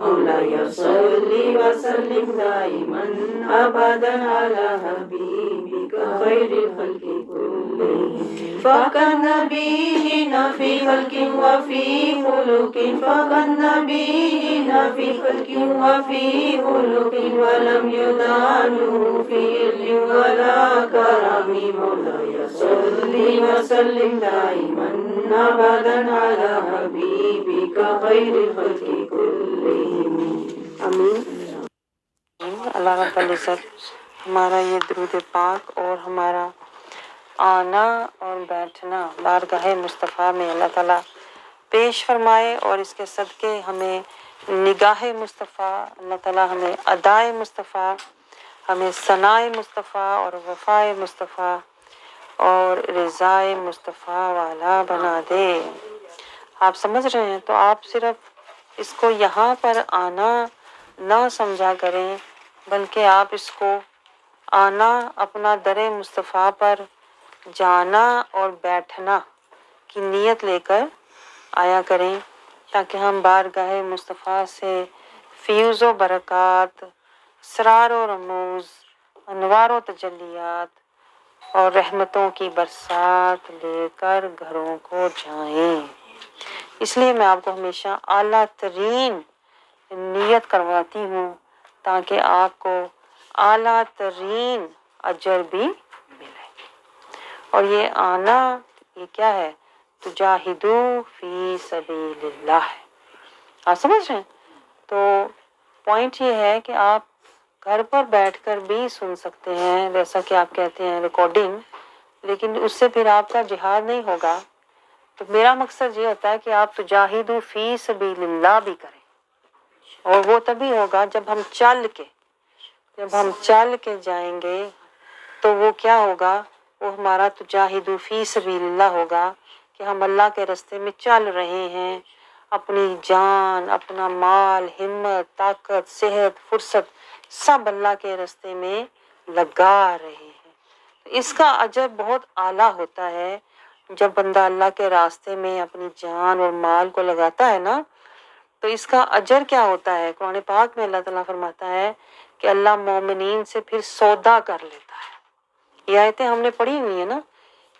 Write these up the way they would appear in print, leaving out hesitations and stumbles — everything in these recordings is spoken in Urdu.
مولاي صل وسلم دائما أبدا على حبيبك خير الخلق كلهم فكالنبيين في خلق وفي خلق فكالنبيين في خلق وفي خلق ولم يدانوا في علم ولا كرم مولاي صل وسلم دائما أبدا على حبيبك خير الخلق كلهم آمین۔ اللہ رب العزت ہمارا یہ درود پاک اور ہمارا آنا اور بیٹھنا بارگاہ مصطفیٰ میں اللہ تعالیٰ پیش فرمائے، اور اس کے صدقے ہمیں نگاہ مصطفیٰ، اللہ تعالیٰ ہمیں ادائے مصطفیٰ، ہمیں ثنائے مصطفیٰ اور وفائے مصطفیٰ اور رضائے مصطفیٰ والا بنا دے۔ آپ سمجھ رہے ہیں؟ تو آپ صرف اس کو یہاں پر آنا نہ سمجھا کریں، بلکہ آپ اس کو آنا اپنا در مصطفیٰ پر جانا اور بیٹھنا کی نیت لے کر آیا کریں، تاکہ ہم بارگاہ مصطفیٰ سے فیوز و برکات، اسرار و رموز، انوار و تجلیات اور رحمتوں کی برسات لے کر گھروں کو جائیں۔ اس لیے میں آپ کو ہمیشہ اعلیٰ ترین نیت کرواتی ہوں، تاکہ آپ کو اعلیٰ ترین اجر بھی ملے۔ اور یہ آنا، یہ کیا ہے؟ تجاہدو فی سبیل اللہ ہے۔ آپ سمجھ رہے ہیں؟ تو پوائنٹ یہ ہے کہ آپ گھر پر بیٹھ کر بھی سن سکتے ہیں، جیسا کہ آپ کہتے ہیں ریکارڈنگ، لیکن اس سے پھر آپ کا جہاد نہیں ہوگا۔ تو میرا مقصد یہ ہوتا ہے کہ آپ تجاہدو فی سبیل اللہ بھی کریں، اور وہ تبھی ہوگا جب ہم چل کے جائیں گے، تو وہ کیا ہوگا؟ وہ ہمارا تجاہدو فی سبیل اللہ ہوگا، کہ ہم اللہ کے راستے میں چل رہے ہیں، اپنی جان، اپنا مال، ہمت، طاقت، صحت، فرصت سب اللہ کے راستے میں لگا رہے ہیں۔ اس کا اجر بہت اعلیٰ ہوتا ہے جب بندہ اللہ کے راستے میں اپنی جان اور مال کو لگاتا ہے نا، تو اس کا اجر کیا ہوتا ہے؟ قرآن پاک میں اللہ تعالیٰ فرماتا ہے کہ اللہ مومنین سے پھر سودا کر لیتا ہے۔ یہ آیتیں ہم نے پڑھی ہوئی ہیں نا،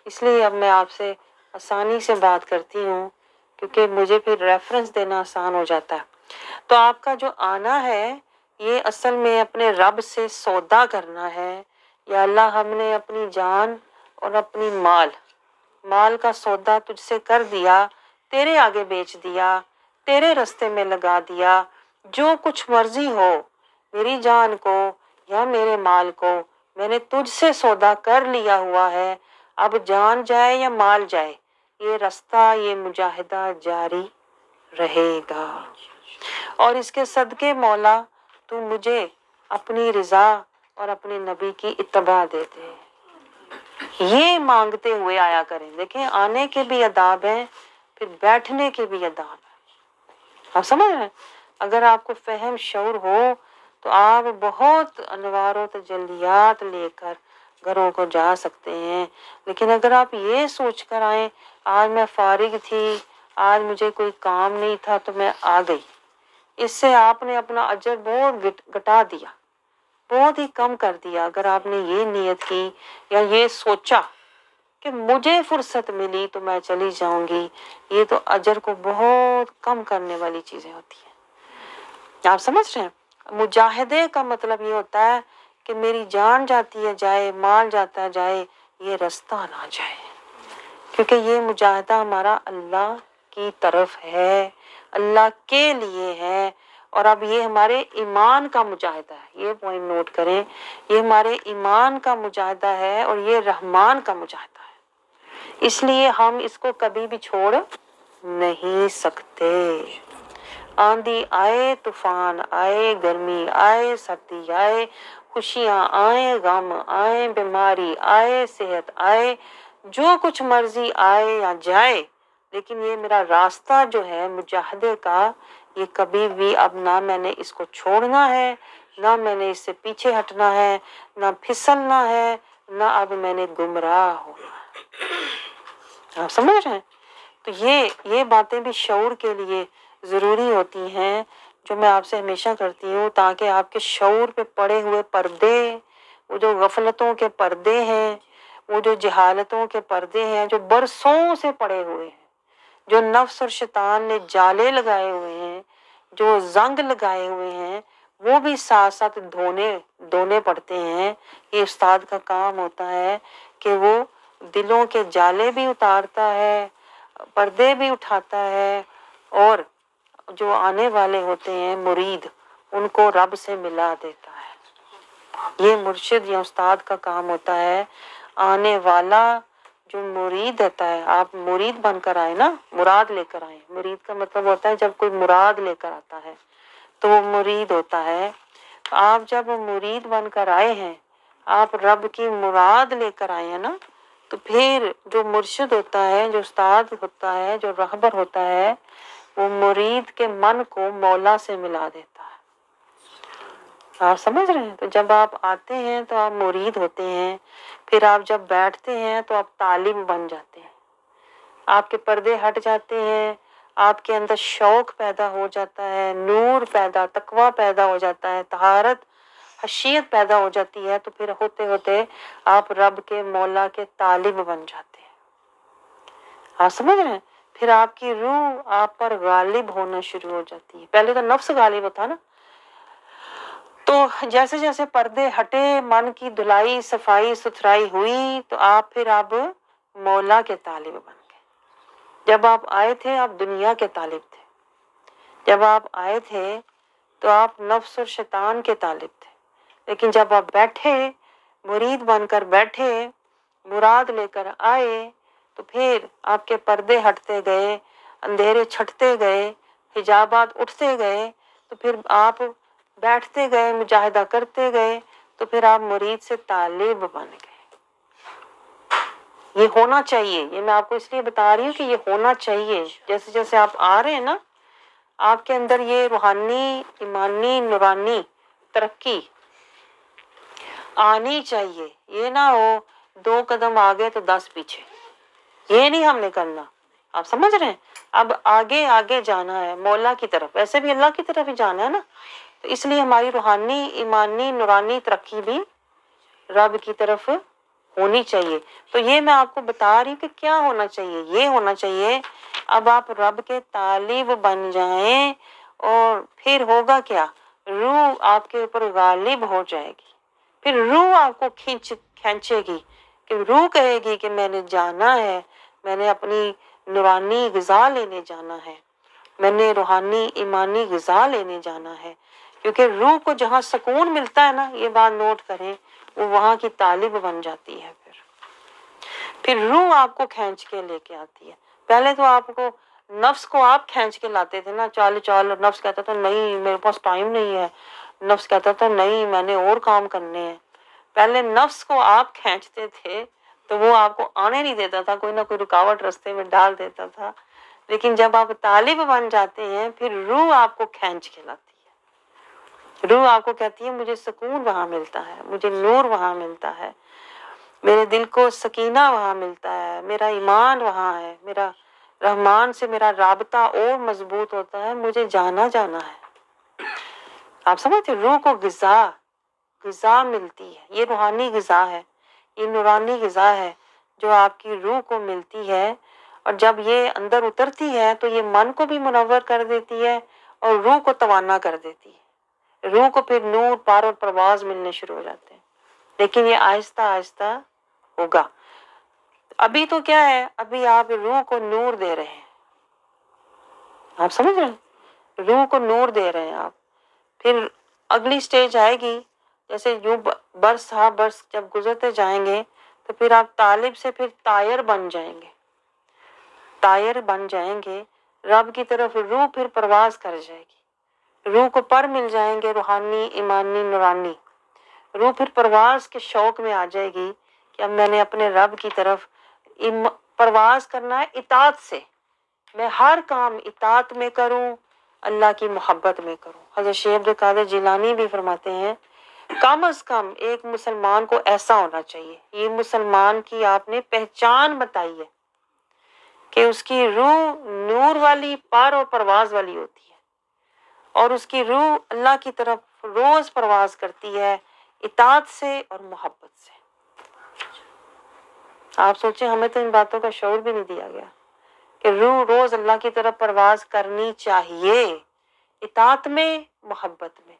اس لیے اب میں آپ سے آسانی سے بات کرتی ہوں، کیونکہ مجھے پھر ریفرنس دینا آسان ہو جاتا ہے۔ تو آپ کا جو آنا ہے، یہ اصل میں اپنے رب سے سودا کرنا ہے۔ یا اللہ، ہم نے اپنی جان اور اپنی مال کا سودا تجھ سے کر دیا، تیرے آگے بیچ دیا، تیرے راستے میں لگا دیا، جو کچھ مرضی ہو میری جان کو یا میرے مال کو میں نے تجھ سے سودا کر لیا ہوا ہے۔ اب جان جائے یا مال جائے، یہ راستہ، یہ مجاہدہ جاری رہے گا، اور اس کے صدقے مولا تو مجھے اپنی رضا اور اپنے نبی کی اتباع دے دے۔ یہ مانگتے ہوئے آیا کریں۔ دیکھیں، آنے کے بھی آداب ہیں، پھر بیٹھنے کے بھی آداب ہیں۔ آپ سمجھ رہے ہیں؟ اگر آپ کو فہم شعور ہو تو آپ بہت انوار و تجلیات لے کر گھروں کو جا سکتے ہیں، لیکن اگر آپ یہ سوچ کر آئیں آج میں فارغ تھی، آج مجھے کوئی کام نہیں تھا تو میں آ گئی، اس سے آپ نے اپنا اجر بہت گھٹا دیا، بہت ہی کم کر دیا۔ اگر آپ نے یہ نیت کی یا یہ سوچا کہ مجھے فرصت ملی تو میں چلی جاؤں گی، یہ تو اجر کو بہت کم کرنے والی چیزیں ہوتی ہیں۔ آپ سمجھ رہے ہیں؟ مجاہدے کا مطلب یہ ہوتا ہے کہ میری جان جاتی ہے جائے، مال جاتا ہے جائے، یہ راستہ نہ جائے، کیونکہ یہ مجاہدہ ہمارا اللہ کی طرف ہے، اللہ کے لیے ہے۔ اور اب یہ ہمارے ایمان کا مجاہدہ ہے، یہ پوائنٹ نوٹ کریں، یہ ہمارے ایمان کا مجاہدہ ہے اور یہ رحمان کا مجاہدہ ہے، اس لیے ہم اس کو کبھی بھی چھوڑ نہیں سکتے۔ آندھی آئے، طوفان آئے، گرمی آئے، سردی آئے، خوشیاں آئیں، غم آئیں، بیماری آئے، صحت آئے، جو کچھ مرضی آئے یا جائے، لیکن یہ میرا راستہ جو ہے مجاہدے کا، یہ کبھی بھی اب نہ میں نے اس کو چھوڑنا ہے، نہ میں نے اس سے پیچھے ہٹنا ہے، نہ پھسلنا ہے، نہ اب میں نے گمراہ ہونا ہے۔ آپ سمجھ رہے ہیں؟ تو یہ باتیں بھی شعور کے لیے ضروری ہوتی ہیں، جو میں آپ سے ہمیشہ کرتی ہوں، تاکہ آپ کے شعور پہ پڑے ہوئے پردے، وہ جو غفلتوں کے پردے ہیں، وہ جو جہالتوں کے پردے ہیں جو برسوں سے پڑے ہوئے ہیں، جو نفس اور شیطان نے جالے لگائے ہوئے ہیں، جو زنگ لگائے ہوئے ہیں، وہ بھی ساتھ ساتھ دھونے پڑتے ہیں۔ یہ استاد کا کام ہوتا ہے کہ وہ دلوں کے جالے بھی اتارتا ہے، پردے بھی اٹھاتا ہے، اور جو آنے والے ہوتے ہیں مرید، ان کو رب سے ملا دیتا ہے۔ یہ مرشد یا استاد کا کام ہوتا ہے۔ آنے والا جو مرید ہوتا ہے، آپ مرید بن کر آئے نا، مراد لے کر آئے۔ مرید کا مطلب ہوتا ہے جب کوئی مراد لے کر آتا ہے تو وہ مرید ہوتا ہے۔ آپ جب مرید بن کر آئے ہیں، آپ رب کی مراد لے کر آئے ہیں نا، تو پھر جو مرشد ہوتا ہے، جو استاد ہوتا ہے، جو رہبر ہوتا ہے، وہ مرید کے من کو مولا سے ملا دیتا ہے۔ آپ سمجھ رہے ہیں؟ تو جب آپ آتے ہیں تو آپ مرید ہوتے ہیں، پھر آپ جب بیٹھتے ہیں تو آپ طالب بن جاتے ہیں، آپ کے پردے ہٹ جاتے ہیں، آپ کے اندر شوق پیدا ہو جاتا ہے، نور پیدا، تقویٰ پیدا ہو جاتا ہے، طہارت، خشیت پیدا ہو جاتی ہے، تو پھر ہوتے ہوتے آپ رب کے مولا کے طالب بن جاتے ہیں۔ آپ سمجھ رہے ہیں؟ پھر آپ کی روح آپ پر غالب ہونا شروع ہو جاتی ہے۔ پہلے تو نفس غالب تھا نا، تو جیسے جیسے پردے ہٹے، من کی دھلائی، صفائی ستھرائی ہوئی، تو آپ پھر اب مولا کے طالب بن گئے۔ جب آپ آئے تھے آپ دنیا کے طالب تھے، جب آپ آئے تھے تو آپ نفس اور شیطان کے طالب تھے، لیکن جب آپ بیٹھے، مرید بن کر بیٹھے، مراد لے کر آئے، تو پھر آپ کے پردے ہٹتے گئے، اندھیرے چھٹتے گئے، حجابات اٹھتے گئے، تو پھر آپ بیٹھتے گئے، مجاہدہ کرتے گئے، تو پھر آپ مرید سے طالب بن گئے۔ یہ ہونا چاہیے، یہ میں آپ کو اس لیے بتا رہی ہوں کہ یہ ہونا چاہیے۔ جیسے جیسے آپ آ رہے ہیں نا، آپ کے اندر یہ روحانی، ایمانی، نورانی ترقی آنی چاہیے۔ یہ نہ ہو 2 قدم آگے تو 10 پیچھے، یہ نہیں ہم نے کرنا۔ آپ سمجھ رہے ہیں؟ اب آگے آگے جانا ہے مولا کی طرف، ویسے بھی اللہ کی طرف ہی جانا ہے نا، تو اس لیے ہماری روحانی، ایمانی، نورانی ترقی بھی رب کی طرف ہونی چاہیے۔ تو یہ میں آپ کو بتا رہی ہوں کہ کیا ہونا چاہیے۔ یہ ہونا چاہیے اب آپ رب کے طالب بن جائیں، اور پھر ہوگا کیا؟ روح آپ کے اوپر غالب ہو جائے گی، پھر روح آپ کو کھینچے گی، کہ روح کہے گی کہ میں نے جانا ہے، میں نے اپنی نورانی غذا لینے جانا ہے، میں نے روحانی ایمانی غذا لینے جانا ہے۔ کیونکہ روح کو جہاں سکون ملتا ہے نا، یہ بات نوٹ کریں، وہ وہاں کی طالب بن جاتی ہے۔ پھر روح آپ کو کھینچ کے لے کے آتی ہے۔ پہلے تو آپ کو نفس کو آپ کھینچ کے لاتے تھے نا، چال چال، نفس کہتا تھا نہیں میرے پاس ٹائم نہیں ہے، نفس کہتا تھا نہیں میں نے اور کام کرنے ہیں۔ پہلے نفس کو آپ کھینچتے تھے تو وہ آپ کو آنے نہیں دیتا تھا، کوئی نہ کوئی رکاوٹ رستے میں ڈال دیتا تھا، لیکن جب آپ طالب بن جاتے ہیں پھر روح آپ کو کھینچ کے لاتی ہے۔ روح آپ کو کہتی ہے مجھے سکون وہاں ملتا ہے، مجھے نور وہاں ملتا ہے، میرے دل کو سکینہ وہاں ملتا ہے، میرا ایمان وہاں ہے، میرا رحمان سے میرا رابطہ اور مضبوط ہوتا ہے، مجھے جانا ہے۔ آپ سمجھتے ہیں؟ روح کو غذا ملتی ہے، یہ روحانی غذا ہے، یہ نورانی غذا ہے جو آپ کی روح کو ملتی ہے، اور جب یہ اندر اترتی ہے تو یہ من کو بھی منور کر دیتی ہے اور روح کو توانا کر دیتی ہے۔ روح کو پھر نور، پار اور پرواز ملنے شروع ہو جاتے ہیں، لیکن یہ آہستہ آہستہ ہوگا۔ ابھی تو کیا ہے، ابھی آپ روح کو نور دے رہے ہیں۔ آپ سمجھ رہے ہیں؟ روح کو نور دے رہے ہیں آپ۔ پھر اگلی سٹیج آئے گی، جیسے یوں برس ہاں برس جب گزرتے جائیں گے تو پھر آپ طالب سے پھر طائر بن جائیں گے، طائر بن جائیں گے، رب کی طرف روح پھر پرواز کر جائے گی، روح کو پر مل جائیں گے روحانی، ایمانی، نورانی۔ روح پھر پرواز کے شوق میں آ جائے گی کہ اب میں نے اپنے رب کی طرف پرواز کرنا ہے، اطاعت سے، میں ہر کام اطاعت میں کروں، اللہ کی محبت میں کروں۔ حضرت شیخ عبد القادر جیلانی بھی فرماتے ہیں کم از کم ایک مسلمان کو ایسا ہونا چاہیے، یہ مسلمان کی آپ نے پہچان بتائی ہے کہ اس کی روح نور والی، پار اور پرواز والی ہوتی ہے، اور اس کی روح اللہ کی طرف روز پرواز کرتی ہے اطاعت سے اور محبت سے۔ آپ سوچیں، ہمیں تو ان باتوں کا شعور بھی نہیں دیا گیا کہ روح روز اللہ کی طرف پرواز کرنی چاہیے، اطاعت میں، محبت میں،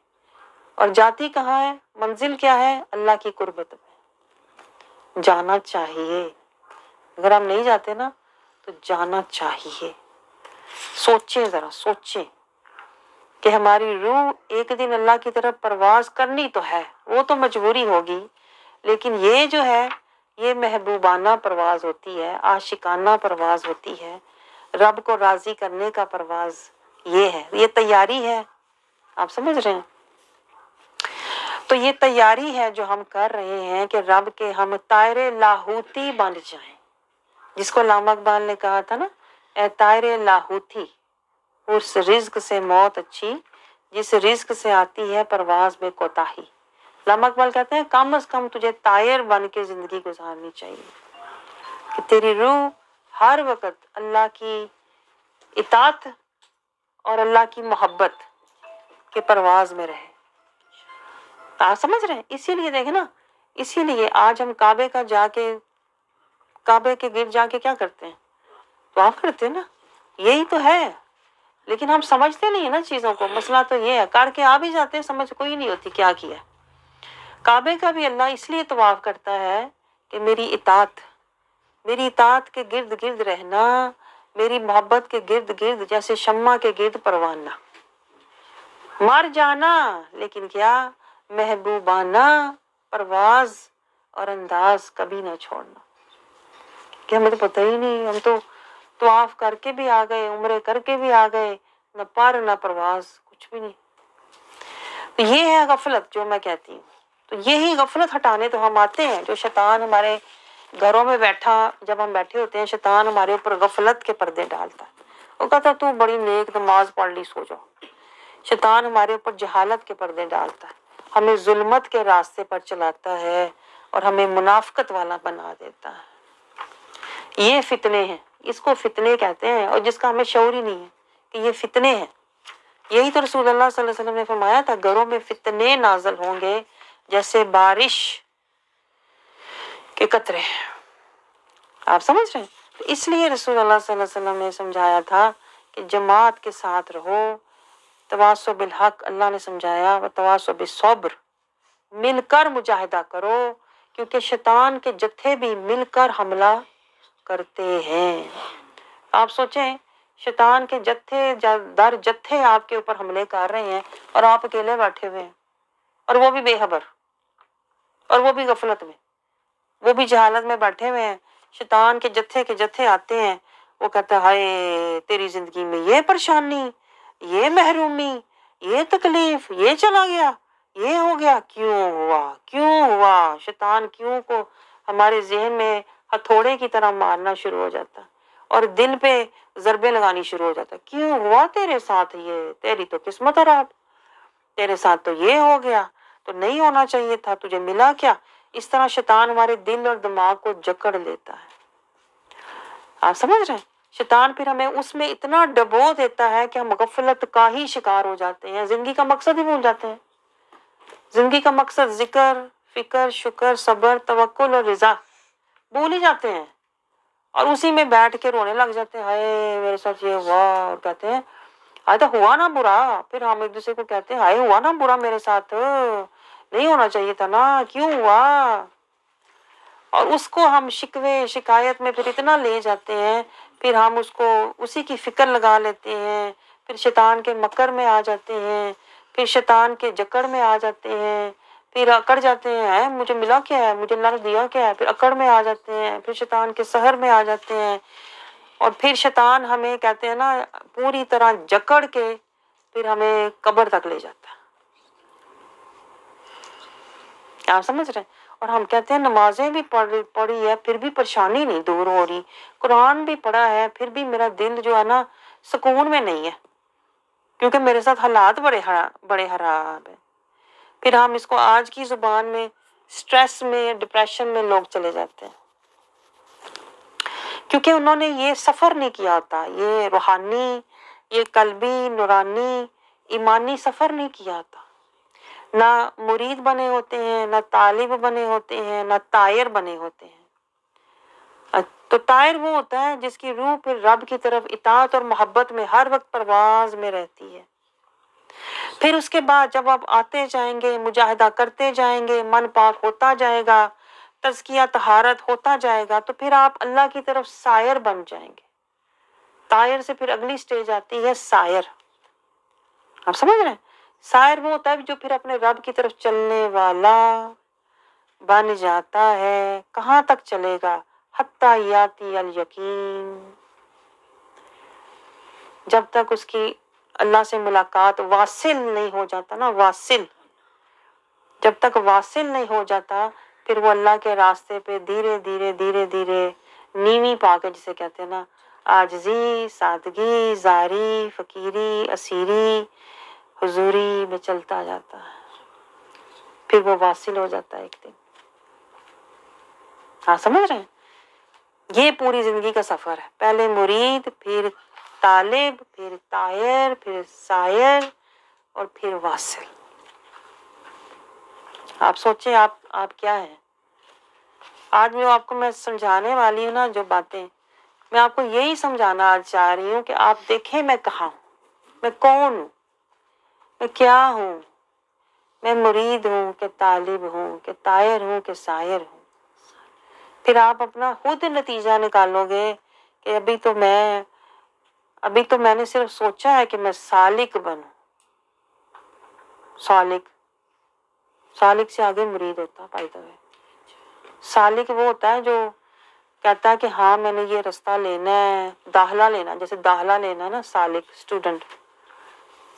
اور جاتی کہاں ہے، منزل کیا ہے، اللہ کی قربت میں جانا چاہیے۔ اگر ہم نہیں جاتے نا تو جانا چاہیے۔ سوچیں، ذرا سوچیں کہ ہماری روح ایک دن اللہ کی طرف پرواز کرنی تو ہے، وہ تو مجبوری ہوگی، لیکن یہ جو ہے یہ محبوبانہ پرواز ہوتی ہے، عاشقانہ پرواز ہوتی ہے، رب کو راضی کرنے کا پرواز یہ ہے، یہ تیاری ہے۔ آپ سمجھ رہے ہیں؟ تو یہ تیاری ہے جو ہم کر رہے ہیں کہ رب کے ہم طائر لاہوتی بن جائیں، جس کو علامہ اقبال نے کہا تھا نا، اے طائر لاہوتی، اس رزق سے موت اچھی جس رزق سے آتی ہے پرواز میں کوتاہی۔ علامہ اقبال کہتے ہیں کم از کم تجھے طائر بن کے زندگی گزارنی چاہیے کہ تیری روح ہر وقت اللہ کی اطاعت اور اللہ کی محبت کے پرواز میں رہے۔ آپ سمجھ رہے ہیں؟ اسی لیے دیکھیں نا، اسی لیے آج ہم کعبے کے گرد جا کے کیا کرتے ہیں؟ طواف کرتے ہیں نا، یہی تو ہے، لیکن ہم سمجھتے نہیں ہیں نا چیزوں کو۔ مسئلہ تو یہ ہے، کر کے آ بھی جاتے ہیں، سمجھ کوئی نہیں ہوتی کیا کیا۔ کعبے کا بھی اللہ اس لیے طواف کرتا ہے کہ میری اطاعت کے گرد گرد رہنا، میری محبت کے گرد گرد جیسے شمع کے گرد پروانہ، مر جانا لیکن کیا، محبوبانہ پرواز اور انداز کبھی نہ چھوڑنا۔ کہ ہمیں تو پتہ ہی نہیں، ہم تو طواف کر کے بھی آ گئے، عمرے کر کے بھی آ گئے، نہ پر نہ پرواز، کچھ بھی نہیں۔ تو یہ ہے غفلت جو میں کہتی ہوں۔ تو یہی غفلت ہٹانے تو ہم آتے ہیں، جو شیطان ہمارے گھروں میں بیٹھا، جب ہم بیٹھے ہوتے ہیں شیطان ہمارے اوپر غفلت کے پردے ڈالتا ہے۔ وہ کہتا ہے تو بڑی نیک نماز پڑھ لی، سو جاؤ۔ شیطان ہمارے اوپر جہالت کے پردے ڈالتا ہے، ہمیں ظلمت کے راستے پر چلاتا ہے اور ہمیں منافقت والا بنا دیتا ہے۔ یہ فتنے ہیں، اس کو فتنے کہتے ہیں، اور جس کا ہمیں شعور ہی نہیں ہے کہ یہ فتنے ہیں۔ یہی تو رسول اللہ صلی اللہ علیہ وسلم نے فرمایا تھا، گھروں میں فتنے نازل ہوں گے جیسے بارش کے قطرے۔ آپ سمجھ رہے ہیں؟ اس لیے رسول اللہ صلی اللہ علیہ وسلم نے سمجھایا تھا کہ جماعت کے ساتھ رہو، تواصوا بالحق، اللہ نے سمجھایا، وتواصوا بالصبر، مل کر مجاہدہ کرو، کیونکہ شیطان کے جتھے بھی مل کر حملہ کرتے ہیں۔ آپ سوچیں، شیطان کے جتھے در جتھے آپ کے اوپر حملے کر رہے ہیں اور آپ اکیلے بیٹھے ہوئے ہیں، اور وہ بھی بے خبر، اور وہ بھی غفلت میں، وہ بھی جہالت میں بیٹھے ہوئے ہیں۔ شیطان کے جتھے آتے ہیں، وہ کہتا ہے ہائے تیری زندگی میں یہ پریشانی، یہ محرومی، یہ تکلیف، یہ چلا گیا، یہ ہو گیا، کیوں ہوا۔ شیطان کیوں کو ہمارے ذہن میں ہتھوڑے کی طرح مارنا شروع ہو جاتا ہے اور دل پہ ضربے لگانی شروع ہو جاتا ہے۔ کیوں ہوا تیرے ساتھ یہ، تیری تو قسمت خراب، تیرے ساتھ تو یہ ہو گیا، تو نہیں ہونا چاہیے تھا، تجھے ملا کیا۔ اس طرح شیطان ہمارے دل اور دماغ کو جکڑ لیتا ہے۔ آپ سمجھ رہے ہیں؟ شیطان پھر ہمیں اس میں اتنا ڈبو دیتا ہے کہ ہم غفلت کا ہی شکار ہو جاتے ہیں، زندگی کا مقصد ہی بھول جاتے ہیں۔ زندگی کا مقصد ذکر، فکر، شکر، صبر، توکل اور رضا بھول ہی جاتے ہیں، اور اسی میں بیٹھ کے رونے لگ جاتے ہیں، ہائے میرے ساتھ یہ ہوا، اور کہتے ہیں ہائے تو ہوا نا برا، پھر ہم ایک دوسرے کو کہتے ہیں ہائے ہوا نا برا میرے ساتھ، نہیں ہونا چاہیے تھا نا، کیوں ہوا۔ اور اس کو ہم شکوے شکایت میں پھر اتنا لے جاتے ہیں، پھر ہم اس کو اسی کی فکر لگا لیتے ہیں، پھر شیطان کے مکر میں آ جاتے ہیں، پھر شیطان کے جکڑ میں آ جاتے ہیں، پھر اکڑ جاتے ہیں، مجھے ملا کیا ہے، مجھے اللہ نے دیا کیا ہے، پھر اکڑ میں آ جاتے ہیں، پھر شیطان کے سحر میں آ جاتے ہیں، اور پھر شیطان ہمیں کہتے ہیں نا پوری طرح جکڑ کے پھر ہمیں قبر تک لے جاتا ہے۔ آپ سمجھ رہے ہیں؟ اور ہم کہتے ہیں نمازیں بھی پڑھی ہے پھر بھی پریشانی نہیں دور ہو رہی، قرآن بھی پڑھا ہے پھر بھی میرا دل جو ہے نا سکون میں نہیں ہے، کیونکہ میرے ساتھ حالات بڑے خراب ہیں۔ پھر ہم اس کو آج کی زبان میں سٹریس میں، ڈپریشن میں لوگ چلے جاتے ہیں، کیونکہ انہوں نے یہ سفر نہیں کیا ہوتا، یہ روحانی، یہ قلبی، نورانی، ایمانی سفر نہیں کیا تھا، نہ مرید بنے ہوتے ہیں، نہ طالب بنے ہوتے ہیں، نہ طائر بنے ہوتے ہیں۔ تو طائر وہ ہوتا ہے جس کی روح پھر رب کی طرف اطاعت اور محبت میں ہر وقت پرواز میں رہتی ہے۔ پھر اس کے بعد جب آپ آتے جائیں گے، مجاہدہ کرتے جائیں گے، من پاک ہوتا جائے گا، تزکیہ طہارت ہوتا جائے گا، تو پھر آپ اللہ کی طرف سائر بن جائیں گے۔ طائر سے پھر اگلی سٹیج آتی ہے سائر۔ آپ سمجھ رہے ہیں؟ سائر وہ ہوتا ہے جو پھر اپنے رب کی طرف چلنے والا بن جاتا ہے۔ کہاں تک چلے گا؟ حتی یاتی الیقین، جب تک اس کی اللہ سے ملاقات واصل نہیں ہو جاتا نا، واصل، جب تک واصل نہیں ہو جاتا پھر وہ اللہ کے راستے پہ دھیرے دھیرے دھیرے دھیرے نیوی پا کے، جسے کہتے ہیں نا، عاجزی، سادگی، زاری، فقیری، اسیری، حضوری میں چلتا جاتا ہے، پھر وہ واصل ہو جاتا ہے ایک دن۔ ہاں سمجھ رہے ہیں؟ یہ پوری زندگی کا سفر ہے، پہلے مرید، پھر طالب، پھر طائر، پھر سائر، اور پھر واصل۔ آپ سوچیں آپ کیا ہیں؟ آج آپ کو میں سمجھانے والی ہوں نا جو باتیں، میں آپ کو یہی سمجھانا آج چاہ رہی ہوں کہ آپ دیکھیں میں کہاں ہوں، میں کون ہوں، میں کیا ہوں، میں مرید ہوں کہ طالب ہوں کہ طائر ہوں کہ سائر ہوں۔ پھر آپ اپنا خود نتیجہ نکالو گے کہ ابھی تو میں نے صرف سوچا ہے کہ میں سالک بنوں۔ سالک سے آگے مرید ہوتا ہے، بائی دا وے۔ سالک وہ ہوتا ہے جو کہتا ہے کہ ہاں میں نے یہ رستہ لینا ہے، داخلہ لینا، جیسے داخلہ لینا نا، سالک اسٹوڈنٹ،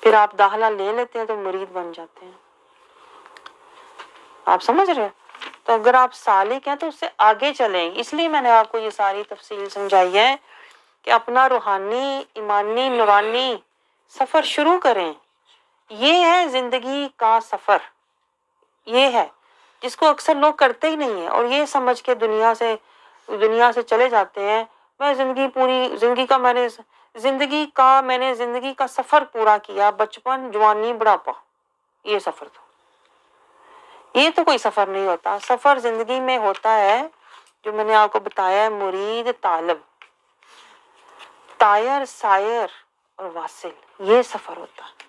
پھر آپ داخلہ لے لیتے ہیں تو مرید بن جاتے ہیں۔ آپ سمجھ رہے ہیں؟ تو اگر آپ سالک ہیں تو اس سے آگے چلیں، اس لیے میں نے آپ کو یہ ساری تفصیل سمجھائی ہے کہ اپنا روحانی، ایمانی، نورانی سفر شروع کریں۔ یہ ہے زندگی کا سفر، یہ ہے جس کو اکثر لوگ کرتے ہی نہیں ہیں، اور یہ سمجھ کے دنیا سے چلے جاتے ہیں، میں زندگی کا سفر پورا کیا، بچپن، جوانی، بڑھاپا، یہ سفر تھا۔ یہ تو کوئی سفر نہیں ہوتا۔ سفر زندگی میں ہوتا ہے جو میں نے آپ کو بتایا ہے، مرید، طالب، طائر، سائر اور واصل، یہ سفر ہوتا ہے۔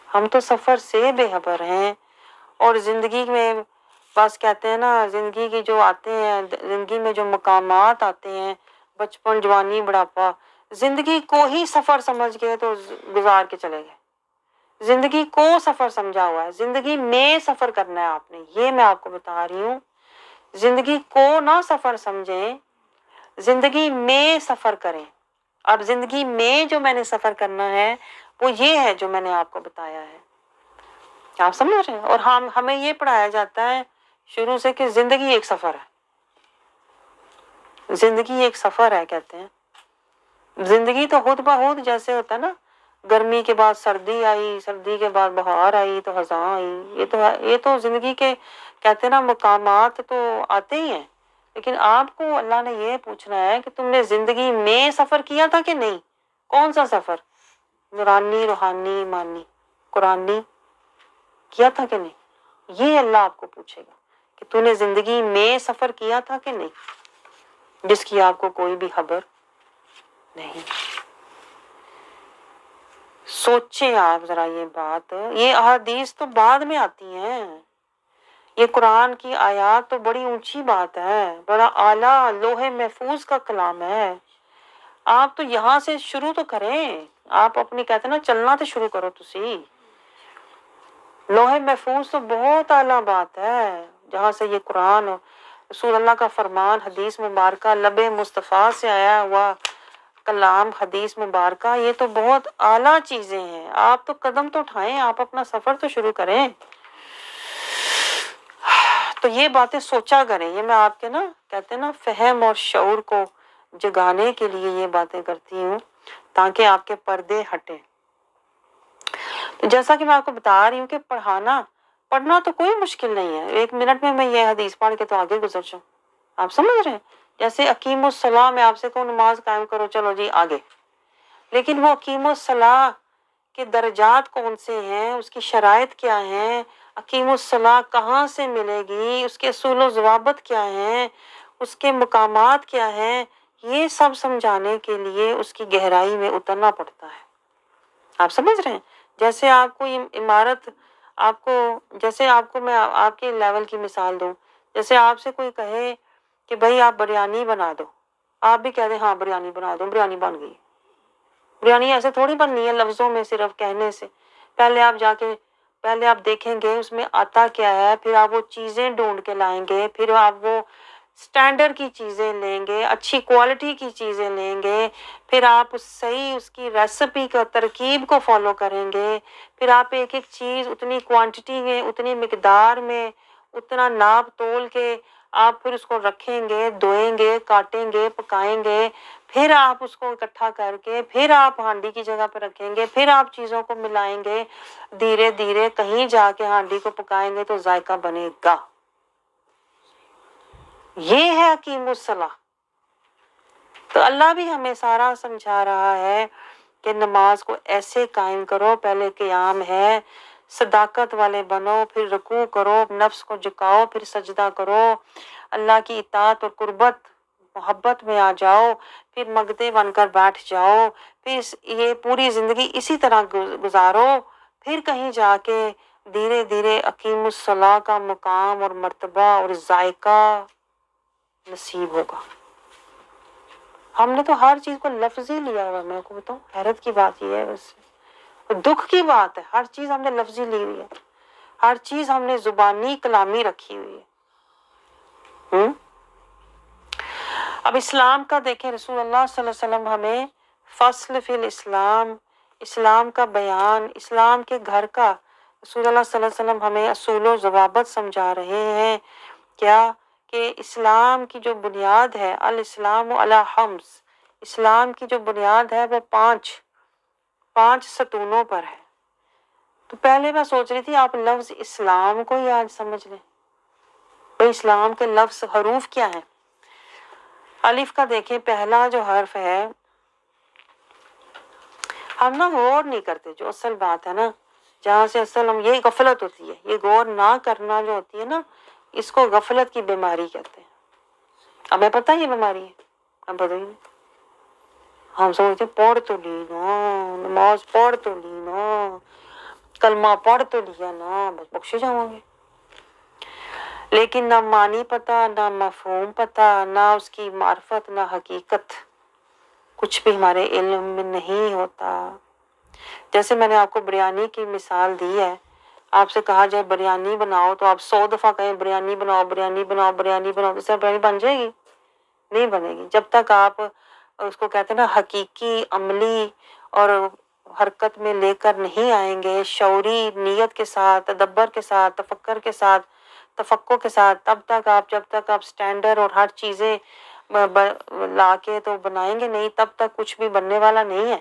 ہم تو سفر سے بے خبر ہیں، اور زندگی میں بس کہتے ہیں نا، زندگی کی جو آتے ہیں، زندگی میں جو مقامات آتے ہیں، بچپن، جوانی، بڑھاپا، زندگی کو ہی سفر سمجھ گئے تو گزار کے چلے گئے۔ زندگی کو سفر سمجھا ہوا ہے، زندگی میں سفر کرنا ہے آپ نے، یہ میں آپ کو بتا رہی ہوں۔ زندگی کو نہ سفر سمجھیں، زندگی میں سفر کریں۔ اب زندگی میں جو میں نے سفر کرنا ہے وہ یہ ہے جو میں نے آپ کو بتایا ہے۔ آپ سمجھ رہے ہیں؟ اور ہمیں یہ پڑھایا جاتا ہے شروع سے کہ زندگی ایک سفر ہے، زندگی ایک سفر ہے کہتے ہیں۔ زندگی تو خود بخود جیسے ہوتا ہے نا، گرمی کے بعد سردی آئی، سردی کے بعد بہار آئی تو خزاں آئی، یہ تو زندگی کے کہتے ہیں نا مقامات تو آتے ہی ہیں۔ لیکن آپ کو اللہ نے یہ پوچھنا ہے کہ تم نے زندگی میں سفر کیا تھا کہ نہیں؟ کون سا سفر؟ نورانی، روحانی، ایمانی، قرآنی کیا تھا کہ نہیں؟ یہ اللہ آپ کو پوچھے گا کہ تو نے زندگی میں سفر کیا تھا کہ نہیں، جس کی آپ کو کوئی بھی خبر نہیں۔ سوچیں آپ ذرا یہ بات، یہ احادیث تو بعد میں آتی ہیں، یہ قرآن کی آیات تو بڑی اونچی بات ہے، بڑا اعلیٰ لوح محفوظ کا کلام ہے۔ آپ تو یہاں سے شروع تو کریں، آپ اپنی کہتے ہیں نا چلنا تو شروع کرو تسی۔ لوح محفوظ تو بہت اعلیٰ بات ہے، جہاں سے یہ قرآن، رسول اللہ کا فرمان، حدیث مبارکہ، لب مصطفیٰ سے آیا ہوا کلام، حدیث مبارکہ، یہ تو بہت اعلیٰ چیزیں ہیں۔ آپ تو قدم تو اٹھائیں، آپ اپنا سفر تو شروع کریں۔ تو یہ باتیں سوچا کریں، یہ میں آپ کے نا کہتے ہیں نا فہم اور شعور کو جگانے کے لیے یہ باتیں کرتی ہوں تاکہ آپ کے پردے ہٹیں۔ تو جیسا کہ میں آپ کو بتا رہی ہوں کہ پڑھنا تو کوئی مشکل نہیں ہے، 1 منٹ میں یہ حدیث پڑھ کے تو آگے گزر جاؤں۔ آپ سمجھ رہے ہیں؟ جیسے اقیم الصلاۃ میں آپ سے کہوں نماز قائم کرو، چلو جی آگے، لیکن وہ اقیم الصلاۃ کہ درجات کون سے ہیں، اس کی شرائط کیا ہیں، اقیم الصلاۃ کہاں سے ملے گی، اس کے اصول و ضوابط کیا ہیں، اس کے مقامات کیا ہیں، یہ سب سمجھانے کے لیے اس کی گہرائی میں اترنا پڑتا ہے۔ آپ سمجھ رہے ہیں؟ جیسے آپ کو عمارت، جیسے آپ کو میں آپ کے لیول کی مثال دوں، جیسے آپ سے کوئی کہے کہ بھائی آپ بریانی بنا دو، آپ بھی کہہ دیں ہاں بریانی بنا دو، بریانی بن گئی۔ بریانی ایسے تھوڑی بننی ہے لفظوں میں صرف کہنے سے، پہلے آپ دیکھیں گے اس میں آتا کیا ہے، پھر آپ وہ چیزیں ڈھونڈ کے لائیں گے، پھر آپ وہ سٹینڈرڈ کی چیزیں لیں گے، اچھی کوالٹی کی چیزیں لیں گے، پھر آپ اس کی ریسپی کا ترکیب کو فالو کریں گے، پھر آپ ایک ایک چیز اتنی کوانٹٹی میں، اتنی مقدار میں، اتنا ناپ تول کے آپ پھر اس کو رکھیں گے، دھوئیں گے، کاٹیں گے، پکائیں گے، پھر آپ اس کو اکٹھا کر کے پھر آپ ہانڈی کی جگہ پہ رکھیں گے، پھر آپ چیزوں کو ملائیں گے، دھیرے دھیرے کہیں جا کے ہانڈی کو پکائیں گے تو ذائقہ بنے گا۔ یہ ہے حکیم الصلاح۔ تو اللہ بھی ہمیں سارا سمجھا رہا ہے کہ نماز کو ایسے قائم کرو، پہلے قیام ہے، صداقت والے بنو، پھر رکوع کرو، نفس کو جھکاؤ، پھر سجدہ کرو، اللہ کی اطاعت اور قربت محبت میں آ جاؤ، پھر مگتے بن کر بیٹھ جاؤ، پھر یہ پوری زندگی اسی طرح گزارو، پھر کہیں جا کے دھیرے دھیرے اقیم الصلاح کا مقام اور مرتبہ اور ذائقہ نصیب ہوگا۔ ہم نے تو ہر چیز کو لفظی لیا ہوا، میں کو بتاؤں حیرت کی بات یہ ہے، بس دکھ کی بات ہے، ہر چیز ہم نے لفظی لی ہوئی ہے، ہر چیز ہم نے زبانی کلامی رکھی ہوئی ہے۔ اب اسلام کا دیکھیں، رسول اللہ صلی اللہ علیہ وسلم ہمیں فصل فی الاسلام، اسلام کا بیان، اسلام کے گھر کا، رسول اللہ صلی اللہ علیہ وسلم ہمیں اصول و ضوابط سمجھا رہے ہیں، کیا کہ اسلام کی جو بنیاد ہے، الاسلام علی خمس، اسلام کی جو بنیاد ہے وہ پانچ ستونوں پر ہے۔ تو پہلے میں سوچ رہی تھی آپ لفظ اسلام کو ہی آج سمجھ لیں، بھئی اسلام کے لفظ حروف کیا ہیں؟ الف کا دیکھیں پہلا جو حرف ہے، ہم نا غور نہیں کرتے، جو اصل بات ہے نا، جہاں سے اصل ہم یہ غفلت ہوتی ہے، یہ غور نہ کرنا جو ہوتی ہے نا، اس کو غفلت کی بیماری کہتے ہیں۔ ہمیں پتہ ہے یہ بیماری ہے، ہم پتہ ہی نہیں، ہم سمجھتے پڑھ تو لی نا، نماز پڑھ تو لی نا، کلمہ پڑھ تو لیا نا، بس بخشے جاؤں گے، لیکن نہ معنی پتہ، نہ مفہوم پتہ، نہ اس کی معرفت، نہ حقیقت، کچھ بھی ہمارے علم میں نہیں ہوتا۔ جیسے میں نے آپ کو بریانی کی مثال دی ہے، آپ سے کہا جائے بریانی بناؤ تو آپ 100 دفعہ کہیں بریانی بناؤ، بریانی بناؤ، بریانی بناؤ، اس سے بریانی بن جائے گی؟ نہیں بنے گی، جب تک آپ اس کو کہتے ہیں نا حقیقی، عملی اور حرکت میں لے کر نہیں آئیں گے، شعوری نیت کے ساتھ، تدبر کے ساتھ، تفکر کے ساتھ، تفقع کے ساتھ، جب تک آپ سٹینڈرڈ اور ہر چیزیں لا کے تو بنائیں گے نہیں، تب تک کچھ بھی بننے والا نہیں ہے۔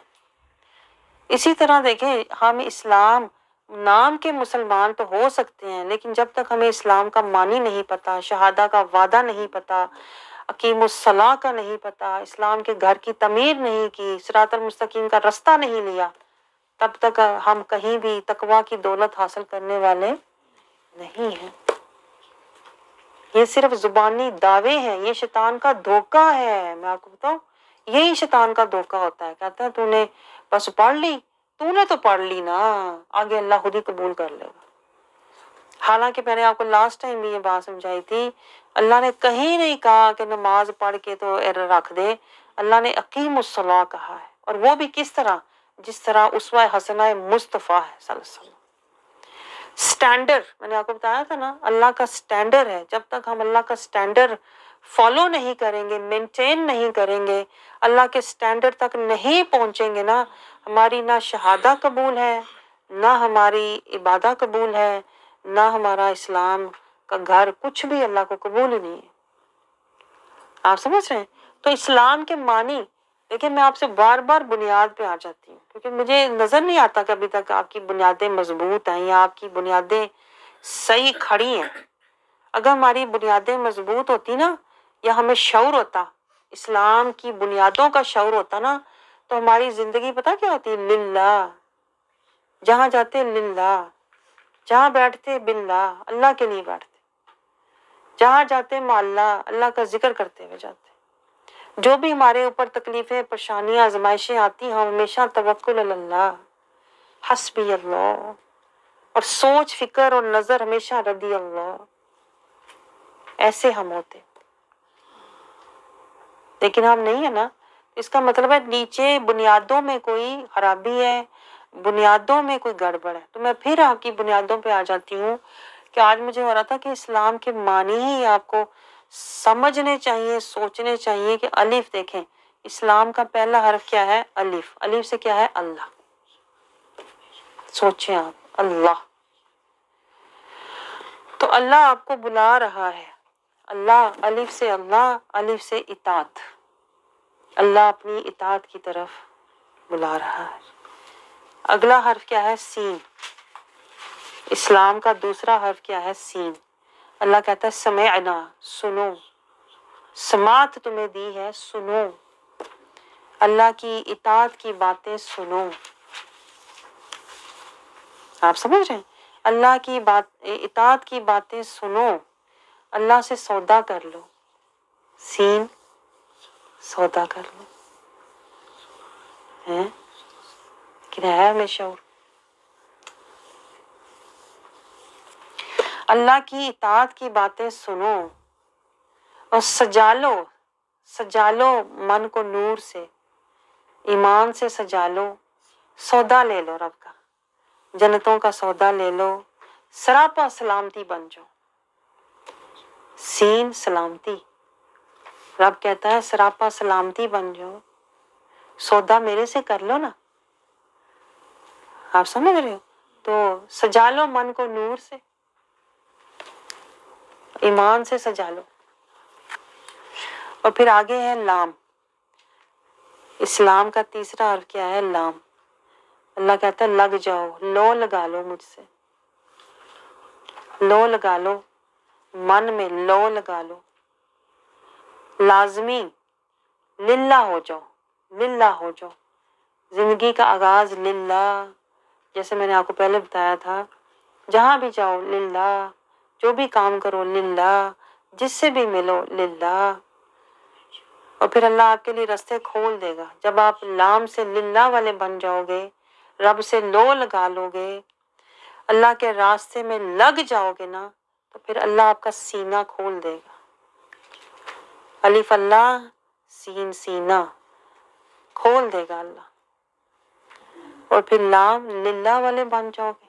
اسی طرح دیکھیں، ہم اسلام نام کے مسلمان تو ہو سکتے ہیں، لیکن جب تک ہمیں اسلام کا معنی نہیں پتا، شہادہ کا وعدہ نہیں پتا، اقیم الصلاح کا نہیں پتا، اسلام کے گھر کی تعمیر نہیں کی، صراط المستقیم کا رستہ نہیں لیا، تب تک ہم کہیں بھی تقویٰ کی دولت حاصل کرنے والے نہیں ہیں۔ یہ صرف زبانی دعوے ہیں، یہ شیطان کا دھوکہ ہے، میں آپ کو بتاؤں، یہی شیطان کا دھوکہ ہوتا ہے، کہتا ہے تو نے بس پڑھ لی، تو نے تو پڑھ لی نا، آگے اللہ خود ہی قبول کر لے گا۔ حالانکہ میں نے آپ کو لاسٹ ٹائم بھی یہ بات سمجھائی تھی، اللہ نے کہیں نہیں کہا کہ نماز پڑھ کے تو رکھ دے، اللہ نے اقیم الصلاح کہا ہے، اور وہ بھی کس طرح؟ جس طرح اسوہ حسنہ مصطفیٰ ہے صلی اللہ علیہ وسلم۔ سٹینڈرڈ میں نے آپ کو بتایا تھا نا، اللہ کا سٹینڈرڈ ہے، جب تک ہم اللہ کا سٹینڈرڈ فالو نہیں کریں گے، مینٹین نہیں کریں گے، اللہ کے سٹینڈرڈ تک نہیں پہنچیں گے نا، ہماری نہ شہادہ قبول ہے، نہ ہماری عبادہ قبول ہے، نہ ہمارا اسلام کا گھر، کچھ بھی اللہ کو قبول ہی نہیں ہے۔ آپ سمجھ رہے ہیں؟ تو اسلام کے معنی دیکھیں، میں آپ سے بار بار بنیاد پہ آ جاتی ہوں، کیونکہ مجھے نظر نہیں آتا کہ ابھی تک آپ کی بنیادیں مضبوط ہیں یا آپ کی بنیادیں صحیح کھڑی ہیں۔ اگر ہماری بنیادیں مضبوط ہوتی نا، یا ہمیں شعور ہوتا، اسلام کی بنیادوں کا شعور ہوتا نا، تو ہماری زندگی پتہ کیا ہوتی؟ للہ، جہاں جاتے للہ، جہاں بیٹھتے باللہ، اللہ کے لیے بیٹھتے، جہاں جاتے مع اللہ، اللہ کا ذکر کرتے ہوئے جاتے۔ جو بھی ہمارے اوپر تکلیفیں، پریشانیاں، آزمائشیں آتی ہیں، ہمیشہ توکل علی اللہ، حسبی اللہ، اور سوچ فکر اور نظر ہمیشہ رضی اللہ، ایسے ہم ہوتے۔ لیکن ہم نہیں ہے نا، اس کا مطلب ہے نیچے بنیادوں میں کوئی خرابی ہے، بنیادوں میں کوئی گڑبڑ ہے۔ تو میں پھر آپ کی بنیادوں پہ آ جاتی ہوں کہ آج مجھے ہو رہا تھا کہ اسلام کے معنی ہی آپ کو سمجھنے چاہیے، سوچنے چاہیے کہ الف دیکھیں، اسلام کا پہلا حرف کیا ہے؟ الف۔ الف سے کیا ہے؟ اللہ۔ سوچیں آپ، اللہ، تو اللہ آپ کو بلا رہا ہے۔ اللہ، الف سے اللہ، الف سے اطاعت، اللہ اپنی اطاعت کی طرف بلا رہا ہے۔ اگلا حرف کیا ہے؟ سین۔ اسلام کا دوسرا حرف کیا ہے؟ سین۔ اللہ کہتا ہے سمعنا، سنو، سماعت تمہیں دی ہے، سنو، اللہ کی اطاعت کی باتیں سنو۔ آپ سمجھ رہے ہیں؟ اللہ کی اطاعت کی باتیں سنو، اللہ سے سودا کر لو، سین، سودا کر لو، ہیں کہ ہے ہمیں شعور۔ اللہ کی اطاعت کی باتیں سنو اور سجا لو، سجا لو من کو نور سے، ایمان سے سجا لو، سودا لے لو رب کا، جنتوں کا سودا لے لو، سراپا سلامتی بن جاؤ۔ سین، سلامتی، رب کہتا ہے سراپا سلامتی بن جاؤ، سودا میرے سے کر لو نا۔ آپ سمجھ رہے ہو؟ تو سجا لو من کو نور سے، ایمان سے سجا لو۔ اور پھر آگے ہے لام۔ اسلام کا تیسرا حرف کیا ہے؟ لام۔ اللہ کہتا ہے لگ جاؤ، لو لگا لو مجھ سے، لو لگا لو، من میں لو لگا لو، لازمی للہ ہو جاؤ، للہ ہو جاؤ، زندگی کا آغاز للہ، جیسے میں نے آپ کو پہلے بتایا تھا، جہاں بھی جاؤ للہ، جو بھی کام کرو للہ، جس سے بھی ملو للہ، اور پھر اللہ آپ کے لیے راستے کھول دے گا۔ جب آپ لام سے للہ والے بن جاؤ گے، رب سے لو لگا لو گے، اللہ کے راستے میں لگ جاؤ گے نا، تو پھر اللہ آپ کا سینہ کھول دے گا۔ الف اللہ، سین سینہ، کھول دے گا اللہ، اور پھر لام للہ والے بن جاؤ گے،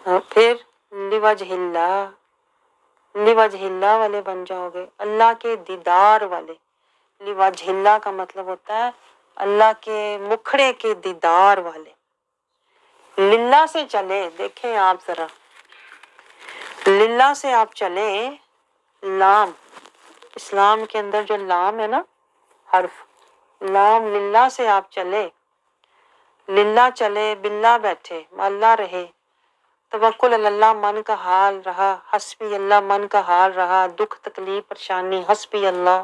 اور پھر لوجہ اللہ، لوجہ اللہ والے بن جاؤ گے، اللہ کے دیدار والے۔ لوجہ اللہ کا مطلب ہوتا ہے اللہ کے مکھڑے کے دیدار والے۔ للہ سے چلے، دیکھیں آپ ذرا، للہ سے آپ چلے، لام، اسلام کے اندر جو لام ہے نا حرف، لام، للہ سے آپ چلے، للہ چلے، باللہ بیٹھے، اللہ رہے، توکل اللہ من کا حال رہا، حسبی اللہ من کا حال رہا، دکھ تکلیف پریشانی حسبی اللہ،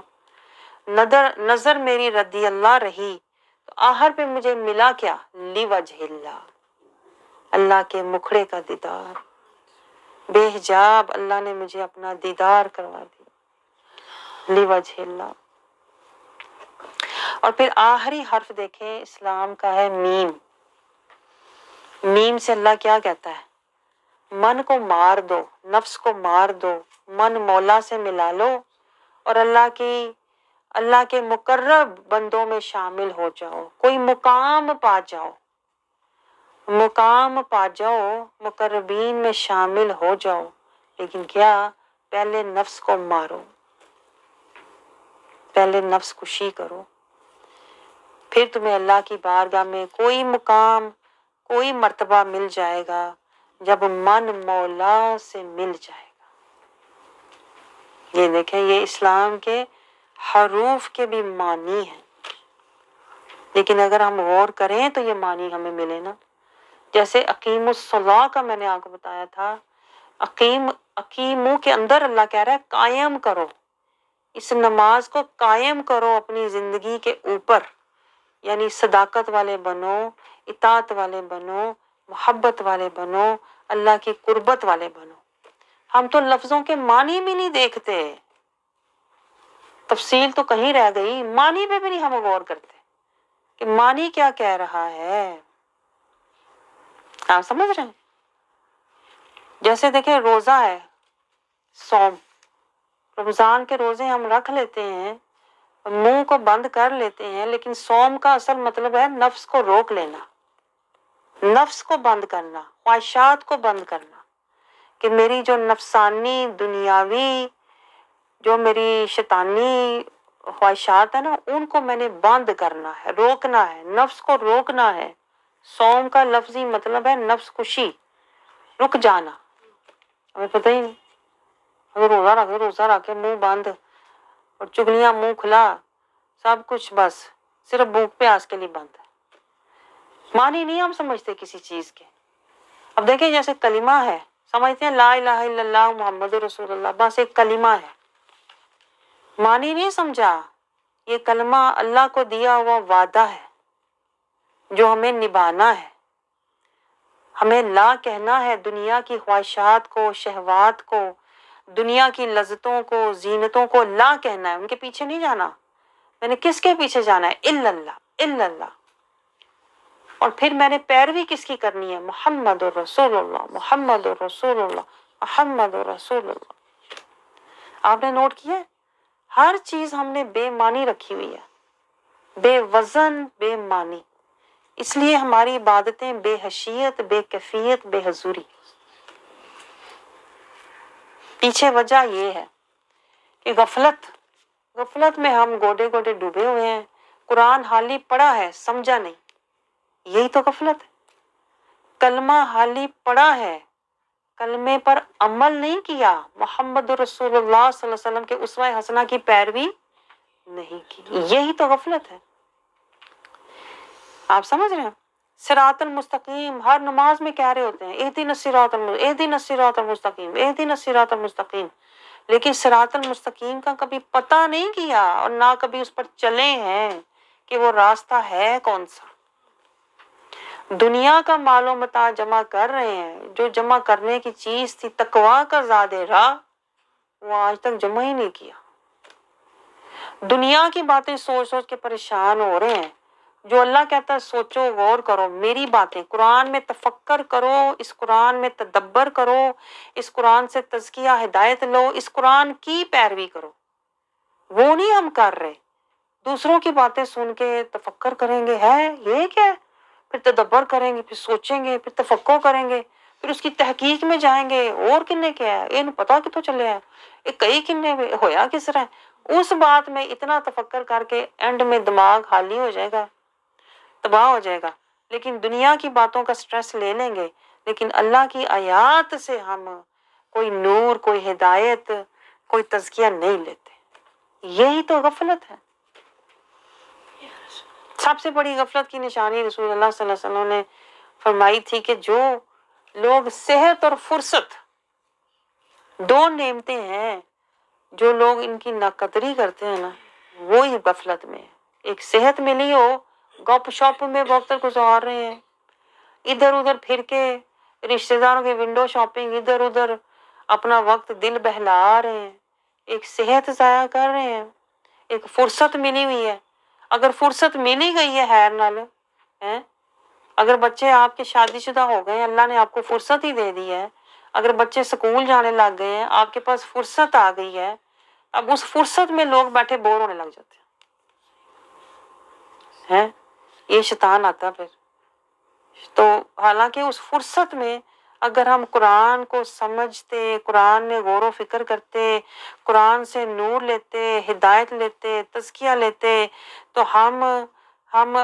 نظر میری رضی اللہ رہی، تو آخر پہ مجھے ملا کیا؟ لوجہ اللہ، اللہ کے مکھڑے کا دیدار، بے حجاب اللہ نے مجھے اپنا دیدار کروا دیا، لوجہ اللہ۔ اور پھر آخری حرف دیکھیں اسلام کا ہے میم۔ میم سے اللہ کیا کہتا ہے؟ من کو مار دو، نفس کو مار دو، من مولا سے ملا لو، اور اللہ کے مقرب بندوں میں شامل ہو جاؤ، کوئی مقام پا جاؤ، مقام پا جاؤ، مقربین میں شامل ہو جاؤ۔ لیکن کیا؟ پہلے نفس کو مارو، پہلے نفس کشی کرو، پھر تمہیں اللہ کی بارگاہ میں کوئی مقام، کوئی مرتبہ مل جائے گا جب من مولا سے مل جائے گا۔ یہ دیکھیں، یہ اسلام کے حروف کے بھی معنی ہیں، لیکن اگر ہم غور کریں تو یہ معنی ہمیں ملے نا۔ جیسے اقیم الصلاۃ کا میں نے آپ کو بتایا تھا، اقیمو کے اندر اللہ کہہ رہا ہے قائم کرو، اس نماز کو قائم کرو اپنی زندگی کے اوپر، یعنی صداقت والے بنو، اطاعت والے بنو، محبت والے بنو، اللہ کی قربت والے بنو۔ ہم تو لفظوں کے معنی بھی نہیں دیکھتے، تفصیل تو کہیں رہ گئی، معنی پہ بھی نہیں ہم غور کرتے کہ معنی کیا کہہ رہا ہے۔ آپ سمجھ رہے ہیں؟ جیسے دیکھیں روزہ ہے، صوم، رمضان کے روزے ہم رکھ لیتے ہیں، منہ کو بند کر لیتے ہیں، لیکن صوم کا اصل مطلب ہے نفس کو روک لینا، نفس کو بند کرنا، خواہشات کو بند کرنا، کہ میری جو نفسانی دنیاوی جو میری شیطانی خواہشات ہیں نا، ان کو میں نے بند کرنا ہے، روکنا ہے، نفس کو روکنا ہے۔ صوم کا لفظی مطلب ہے نفس کشی، رک جانا۔ ہمیں پتہ ہی نہیں، اگر روزہ رکھ کے منہ بند اور چگلیاں منہ کھلا، سب کچھ بس صرف بھوک پیاس کے لیے بند ہے، معنی نہیں ہم سمجھتے کسی چیز کے۔ اب دیکھیں جیسے کلمہ ہے، سمجھتے ہیں لا الہ الا اللہ محمد رسول اللہ، بس ایک کلمہ ہے، معنی نہیں سمجھا۔ یہ کلمہ اللہ کو دیا ہوا وعدہ ہے جو ہمیں نبھانا ہے، ہمیں لا کہنا ہے دنیا کی خواہشات کو، شہوات کو، دنیا کی لذتوں کو، زینتوں کو لا کہنا ہے، ان کے پیچھے نہیں جانا۔ میں نے کس کے پیچھے جانا ہے؟ الا اللہ، الا اللہ۔ اور پھر میں نے پیروی کس کی کرنی ہے؟ محمد رسول اللہ، محمد رسول اللہ، محمد رسول اللہ۔ آپ نے نوٹ کیا ہے؟ ہر چیز ہم نے بے معنی رکھی ہوئی ہے، بے وزن، بے معنی، اس لیے ہماری عبادتیں بے حیثیت، بے کیفیت، بے حضوری۔ پیچھے وجہ یہ ہے کہ غفلت میں ہم گوڈے گوڈے ڈوبے ہوئے ہیں، قرآن حالی پڑھا ہے سمجھا نہیں، یہی تو غفلت ہے۔ کلمہ حالی پڑھا ہے، کلمے پر عمل نہیں کیا، محمد رسول اللہ صلی اللہ علیہ وسلم کے اسوہ حسنہ کی پیروی نہیں کی، یہی تو غفلت ہے۔ آپ سمجھ رہے ہیں؟ صراط المستقیم ہر نماز میں کہہ رہے ہوتے ہیں اہدنا الصراط اہدنا الصراط المستقیم، اہدنا الصراط المستقیم، لیکن صراط المستقیم کا کبھی پتہ نہیں کیا اور نہ کبھی اس پر چلے ہیں کہ وہ راستہ ہے کون سا۔ دنیا کا مال و متاع جمع کر رہے ہیں، جو جمع کرنے کی چیز تھی تقویٰ کا زاد راہ، وہ آج تک جمع ہی نہیں کیا۔ دنیا کی باتیں سوچ سوچ کے پریشان ہو رہے ہیں، جو اللہ کہتا ہے سوچو، غور کرو، میری باتیں قرآن میں تفکر کرو، اس قرآن میں تدبر کرو، اس قرآن سے تزکیہ ہدایت لو، اس قرآن کی پیروی کرو، وہ نہیں ہم کر رہے۔ دوسروں کی باتیں سن کے تفکر کریں گے، ہے یہ کیا ہے، پھر تدبر کریں گے، پھر سوچیں گے، پھر تفکر کریں گے، پھر اس کی تحقیق میں جائیں گے، اور کنے کیا ہے، یہ پتا کتوں چلے ہے، یہ کئی کنے ہویا کس طرح ہے۔ اس بات میں اتنا تفکر کر کے اینڈ میں دماغ خالی ہو جائے گا، تباہ ہو جائے گا۔ لیکن دنیا کی باتوں کا سٹریس لے لیں گے، لیکن اللہ کی آیات سے ہم کوئی نور، کوئی ہدایت، کوئی تزکیہ نہیں لیتے۔ یہی تو غفلت ہے۔ سب سے بڑی غفلت کی نشانی رسول اللہ صلی اللہ علیہ وسلم نے فرمائی تھی کہ جو لوگ صحت اور فرصت، دو نعمتیں ہیں، جو لوگ ان کی ناقدری کرتے ہیں نا، وہی غفلت میں ہے۔ ایک صحت ملی ہو، گپ شپ میں وقت گزار رہے ہیں، ادھر ادھر پھر کے رشتہ داروں کی ونڈو شاپنگ، ادھر ادھر اپنا وقت دل بہلا رہے ہیں، ایک صحت ضائع کر رہے ہیں۔ ایک فرصت ملی ہوئی ہے، اگر فرصت ملی گئی ہے خیر نال، اگر بچے آپ کے شادی شدہ ہو گئے ہیں، اللہ نے آپ کو فرصت ہی دے دی ہے، اگر بچے سکول جانے لگ گئے ہیں، آپ کے پاس فرصت آ گئی ہے، اب اس فرصت میں لوگ بیٹھے بور ہونے لگ جاتے ہیں، یہ شیطان آتا ہے پھر۔ تو حالانکہ اس فرصت میں اگر ہم قرآن کو سمجھتے، قرآن میں غور و فکر کرتے، قرآن سے نور لیتے، ہدایت لیتے، تزکیہ لیتے، تو ہم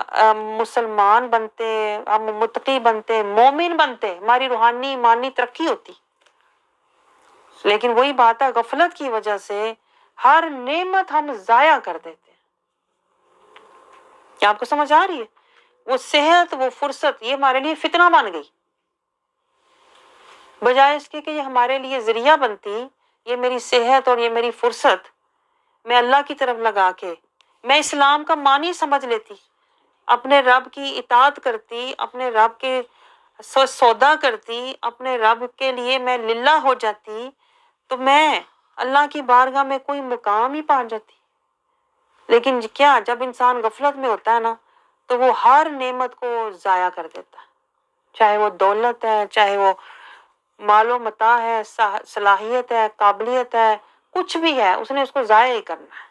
مسلمان بنتے، ہم متقی بنتے، مومن بنتے، ہماری روحانی ایمانی ترقی ہوتی۔ لیکن وہی بات ہے، غفلت کی وجہ سے ہر نعمت ہم ضائع کر دیتے ہیں۔ کیا آپ کو سمجھ آ رہی ہے؟ وہ صحت، وہ فرصت، یہ ہمارے لیے فتنہ بن گئی، بجائے اس کے کہ یہ ہمارے لیے ذریعہ بنتی۔ یہ میری صحت اور یہ میری فرصت میں اللہ کی طرف لگا کے میں اسلام کا معنی سمجھ لیتی، اپنے رب کی اطاعت کرتی، اپنے رب کے سودا کرتی، اپنے رب کے لیے میں للہ ہو جاتی، تو میں اللہ کی بارگاہ میں کوئی مقام ہی پا جاتی۔ لیکن کیا جب انسان غفلت میں ہوتا ہے نا تو وہ ہر نعمت کو ضائع کر دیتا ہے، چاہے وہ دولت ہے، چاہے وہ مال و متاع ہے، صلاحیت ہے، قابلیت ہے، کچھ بھی ہے، اس نے اس کو ضائع ہی کرنا ہے،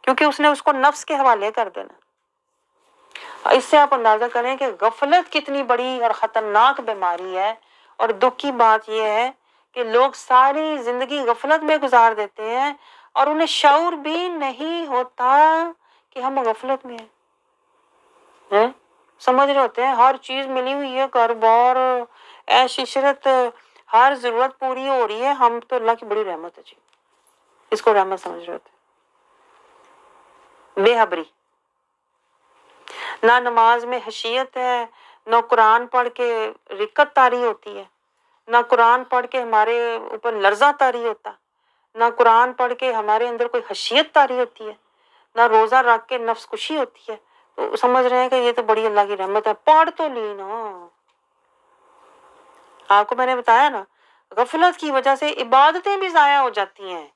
کیونکہ اس نے اس کو نفس کے حوالے کر دینا۔ اس سے آپ اندازہ کریں کہ غفلت کتنی بڑی اور خطرناک بیماری ہے، اور دکھ کی بات یہ ہے کہ لوگ ساری زندگی غفلت میں گزار دیتے ہیں اور انہیں شعور بھی نہیں ہوتا کہ ہم غفلت میں ہیں۔ سمجھ رہے ہوتے ہیں ہر چیز ملی ہوئی ہے، گھر بار، عیش عشرت، ہر ضرورت پوری ہو رہی ہے، ہم تو اللہ کی بڑی رحمت ہے جی، اس کو رحمت سمجھ رہے ہوتے ہیں۔ بے حبری، نہ نماز میں خشیت ہے، نہ قرآن پڑھ کے رکت طاری ہوتی ہے، نہ قرآن پڑھ کے ہمارے اوپر لرزہ طاری ہوتا، نہ قرآن پڑھ کے ہمارے اندر کوئی خشیت طاری ہوتی ہے، نہ روزہ رکھ کے نفس کشی ہوتی ہے، تو سمجھ رہے ہیں کہ یہ تو بڑی اللہ کی رحمت ہے۔ پڑھ تو لی نا، آپ کو میں نے بتایا نا غفلت کی وجہ سے عبادتیں بھی ضائع ہو جاتی ہیں۔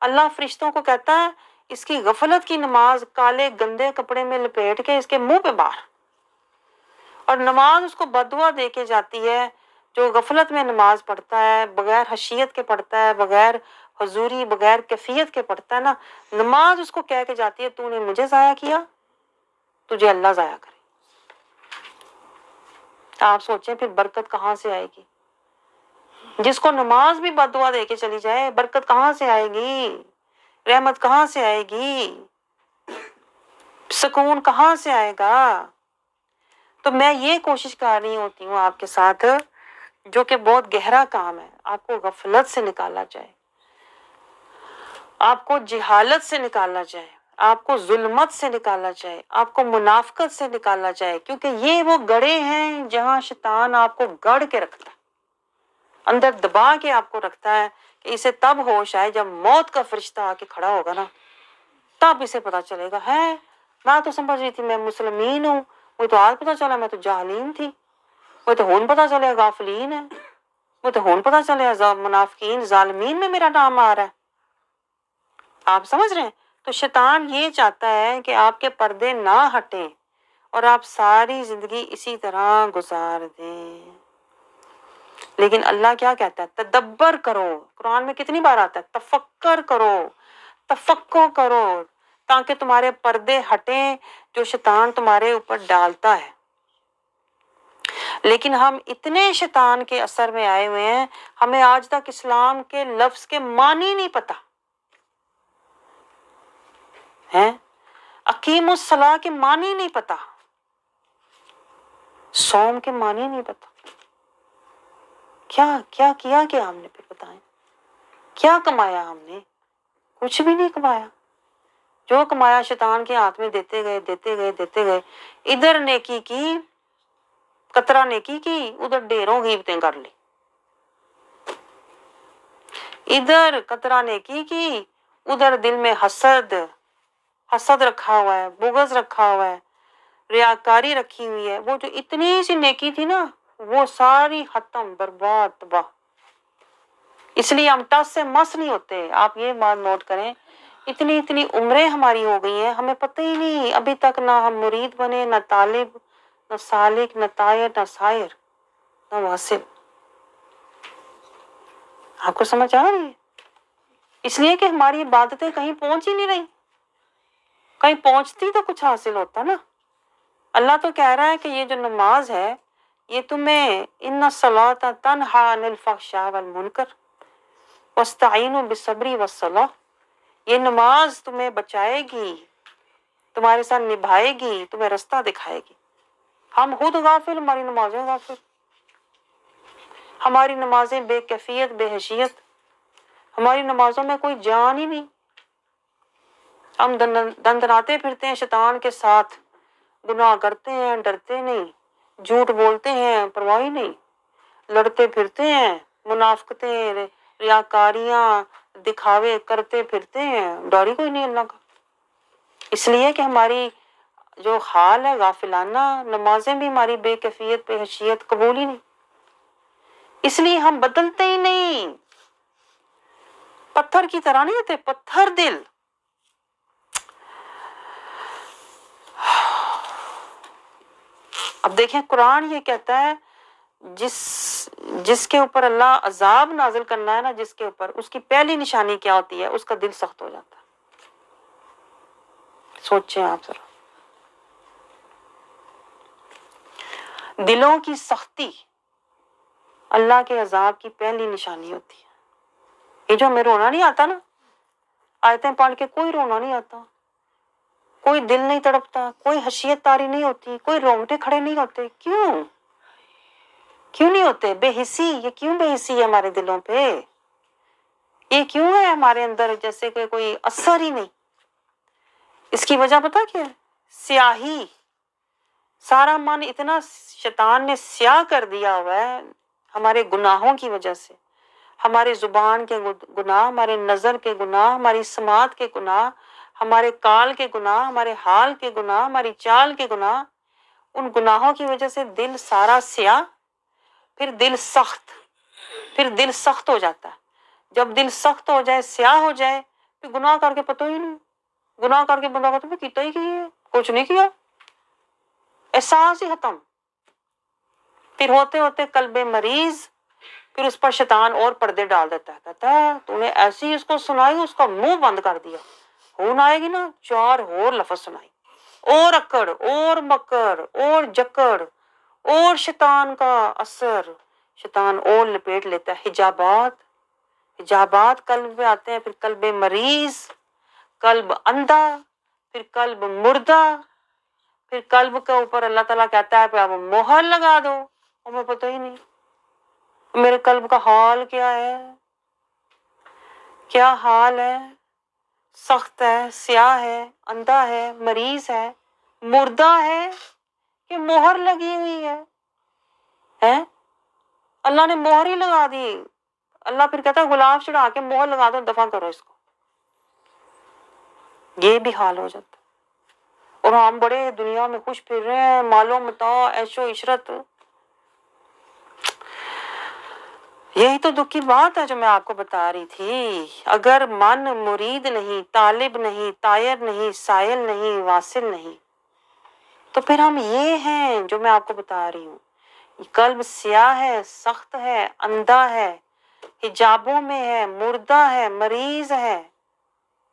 اللہ فرشتوں کو کہتا ہے اس کی غفلت کی نماز کالے گندے کپڑے میں لپیٹ کے اس کے منہ پہ مار، اور نماز اس کو بددعا دے کے جاتی ہے۔ جو غفلت میں نماز پڑھتا ہے، بغیر خشیت کے پڑھتا ہے، بغیر حضوری، بغیر کیفیت کے پڑھتا ہے نا، نماز اس کو کہہ کے جاتی ہے تو نے مجھے ضائع کیا، تجھے اللہ ضائع کرے۔ آپ سوچیں پھر برکت کہاں سے آئے گی؟ جس کو نماز بھی بددعا دے کے چلی جائے، برکت کہاں سے آئے گی؟ رحمت کہاں سے آئے گی؟ سکون کہاں سے آئے گا؟ تو میں یہ کوشش کر رہی ہوتی ہوں آپ کے ساتھ، جو کہ بہت گہرا کام ہے، آپ کو غفلت سے نکالا جائے، آپ کو جہالت سے نکالا جائے، آپ کو ظلمت سے نکالا جائے، آپ کو منافقت سے نکالا جائے، کیونکہ یہ وہ گڑھے ہیں جہاں شیطان آپ کو گڑھ کے رکھتا ہے، اندر دبا کے آپ کو رکھتا ہے کہ اسے تب ہوش آئے جب موت کا فرشتہ آ کے کھڑا ہوگا نا، تب اسے پتا چلے گا ہے میں تو سمجھ رہی تھی میں مسلمین ہوں، وہ تو آج پتا چلا میں تو جاہلین تھی، وہ تو ہون پتا چلے غافلین ہے، وہ تو ہون پتا چلے منافقین ظالمین میں میرا نام آ رہا ہے۔ آپ سمجھ رہے ہیں؟ تو شیطان یہ چاہتا ہے کہ آپ کے پردے نہ ہٹیں اور آپ ساری زندگی اسی طرح گزار دیں۔ لیکن اللہ کیا کہتا ہے؟ تدبر کرو۔ قرآن میں کتنی بار آتا ہے تفکر کرو، تفکر کرو، تاکہ تمہارے پردے ہٹیں جو شیطان تمہارے اوپر ڈالتا ہے۔ لیکن ہم اتنے شیطان کے اثر میں آئے ہوئے ہیں، ہمیں آج تک اسلام کے لفظ کے معنی نہیں پتا ہیں، اقیم الصلاۃ کے معنی نہیں پتا، صوم کے معنی نہیں پتا، کیا کیا ہم نے؟ پھر بتائیں کیا کمایا ہم نے؟ کچھ بھی نہیں کمایا، جو کمایا شیطان کے ہاتھ میں دیتے گئے دیتے گئے دیتے گئے، ادھر نیکی کی، قطرہ نیکی کی، ادھر ڈھیروں غیبتیں کر لی، ادھر قطرہ نیکی کی، ادھر دل میں حسد رکھا ہوا ہے، بغض رکھا ہوا ہے، ریاکاری رکھی ہوئی ہے، وہ جو اتنی سی نیکی تھی نا وہ ساری ختم، برباد، تباہ۔ اس لیے ہم ٹس سے مس نہیں ہوتے۔ آپ یہ بات نوٹ کریں، اتنی عمریں ہماری ہو گئی ہیں، ہمیں پتہ ہی نہیں ابھی تک، نہ ہم مرید بنے، نہ طالب، نہ سالک، نہ طائر، نہ سائر، نہ واصل۔ آپ کو سمجھ آ رہی ہے؟ اس لیے کہ ہماری عبادتیں کہیں پہنچ ہی نہیں رہی، کہیں پہنچتی تو کچھ حاصل ہوتا نا۔ اللہ تو کہہ رہا ہے کہ یہ جو نماز ہے یہ تمہیں ان الصلاۃ تنہی عن الفحشاء والمنکر واستعینوا بالصبر والصلاۃ، یہ نماز تمہیں بچائے گی، تمہارے ساتھ نبھائے گی، تمہیں رستہ دکھائے گی۔ ہم خود غافل، ہماری نمازیں غافل، ہماری نمازیں بے کیفیت، بے حیثیت، ہماری نمازوں میں کوئی جان ہی نہیں، ہم دندناتے پھرتے ہیں شیطان کے ساتھ، گناہ کرتے ہیں، ڈرتے نہیں، جھوٹ بولتے ہیں، پرواہ ہی نہیں، لڑتے پھرتے ہیں، منافقتیں، ریاکاریاں، دکھاوے کرتے پھرتے ہیں، ڈر ہی کوئی نہیں اللہ کا۔ اس لیے کہ ہماری جو حال ہے غافلانہ، نمازیں بھی ہماری بے کیفیت بے حیثیت قبول ہی نہیں، اس لیے ہم بدلتے ہی نہیں، پتھر کی طرح نہیں ہوتے، پتھر دل۔ اب دیکھیں قرآن یہ کہتا ہے جس کے اوپر اللہ عذاب نازل کرنا ہے نا، جس کے اوپر، اس کی پہلی نشانی کیا ہوتی ہے؟ اس کا دل سخت ہو جاتا ہے۔ سوچیں آپ ذرا، دلوں کی سختی اللہ کے عذاب کی پہلی نشانی ہوتی ہے۔ یہ جو ہمیں رونا نہیں آتا نا، آیتیں پڑھ کے کوئی رونا نہیں آتا، کوئی دل نہیں تڑپتا، کوئی حشیت طاری نہیں ہوتی، کوئی رونگٹے کھڑے نہیں ہوتے، کیوں نہیں ہوتے؟ بے حسی، یہ کیوں بے حسی ہے ہمارے دلوں پہ؟ یہ کیوں ہے ہمارے اندر جیسے کہ کوئی اثر ہی نہیں؟ اس کی وجہ پتہ کیا ہے؟ سیاہی، سارا من اتنا شیطان نے سیاہ کر دیا ہوا ہے ہمارے گناہوں کی وجہ سے، ہمارے زبان کے گناہ، ہمارے نظر کے گناہ، ہماری سماعت کے گناہ، ہمارے کال کے گناہ، ہمارے حال کے گناہ، ہماری چال کے گناہ، ان گناہوں کی وجہ سے دل سارا سیاہ، پھر دل سخت ہو جاتا ہے۔ جب دل سخت ہو جائے، سیاہ ہو جائے، پھر گناہ کر کے پتہ ہی نہیں، گناہ کر کے بندہ کہتا ہے کیتا ہی کی ہے، کچھ نہیں کیا، احساس ہی ختم۔ پھر ہوتے ہوتے قلب مریض، پھر اس پر شیطان اور پردے ڈال دیتا ہے، کہتا ہے تو نے ایسی اس کو سنائی، اس کا منہ بند کر دیا، خون آئے گی نا، 4 اور لفظ سنائی، اور اکڑ اور مکر اور جکڑ اور شیطان کا اثر، شیطان اور لپیٹ لیتا ہے، حجابات قلب میں آتے ہیں، پھر قلب مریض، قلب اندھا، پھر قلب مردہ، پھر قلب کے اوپر اللہ تعالیٰ کہتا ہے پہ آپ مہر لگا دو، ہمیں پتہ ہی نہیں میرے قلب کا حال کیا ہے، کیا حال ہے، سخت ہے، سیاہ ہے، اندھا ہے، مریض ہے، مردہ ہے کہ مہر لگی ہوئی ہے؟ اللہ نے مہر ہی لگا دی۔ اللہ پھر کہتا ہے غلاف چڑھا کے مہر لگا دو، دفع کرو اس کو، یہ بھی حال ہو جاتا ہے۔ اور ہم بڑے دنیا میں خوش پھر رہے ہیں، مال و متاع، عیش و عشرت۔ یہی تو دکھ کی بات ہے جو میں آپ کو بتا رہی تھی۔ اگر من مرید نہیں، طالب نہیں، طائر نہیں، سائل نہیں، واصل نہیں، تو پھر ہم یہ ہیں جو میں آپ کو بتا رہی ہوں۔ قلب سیاہ ہے، سخت ہے، اندھا ہے، حجابوں میں ہے، مردہ ہے، مریض ہے،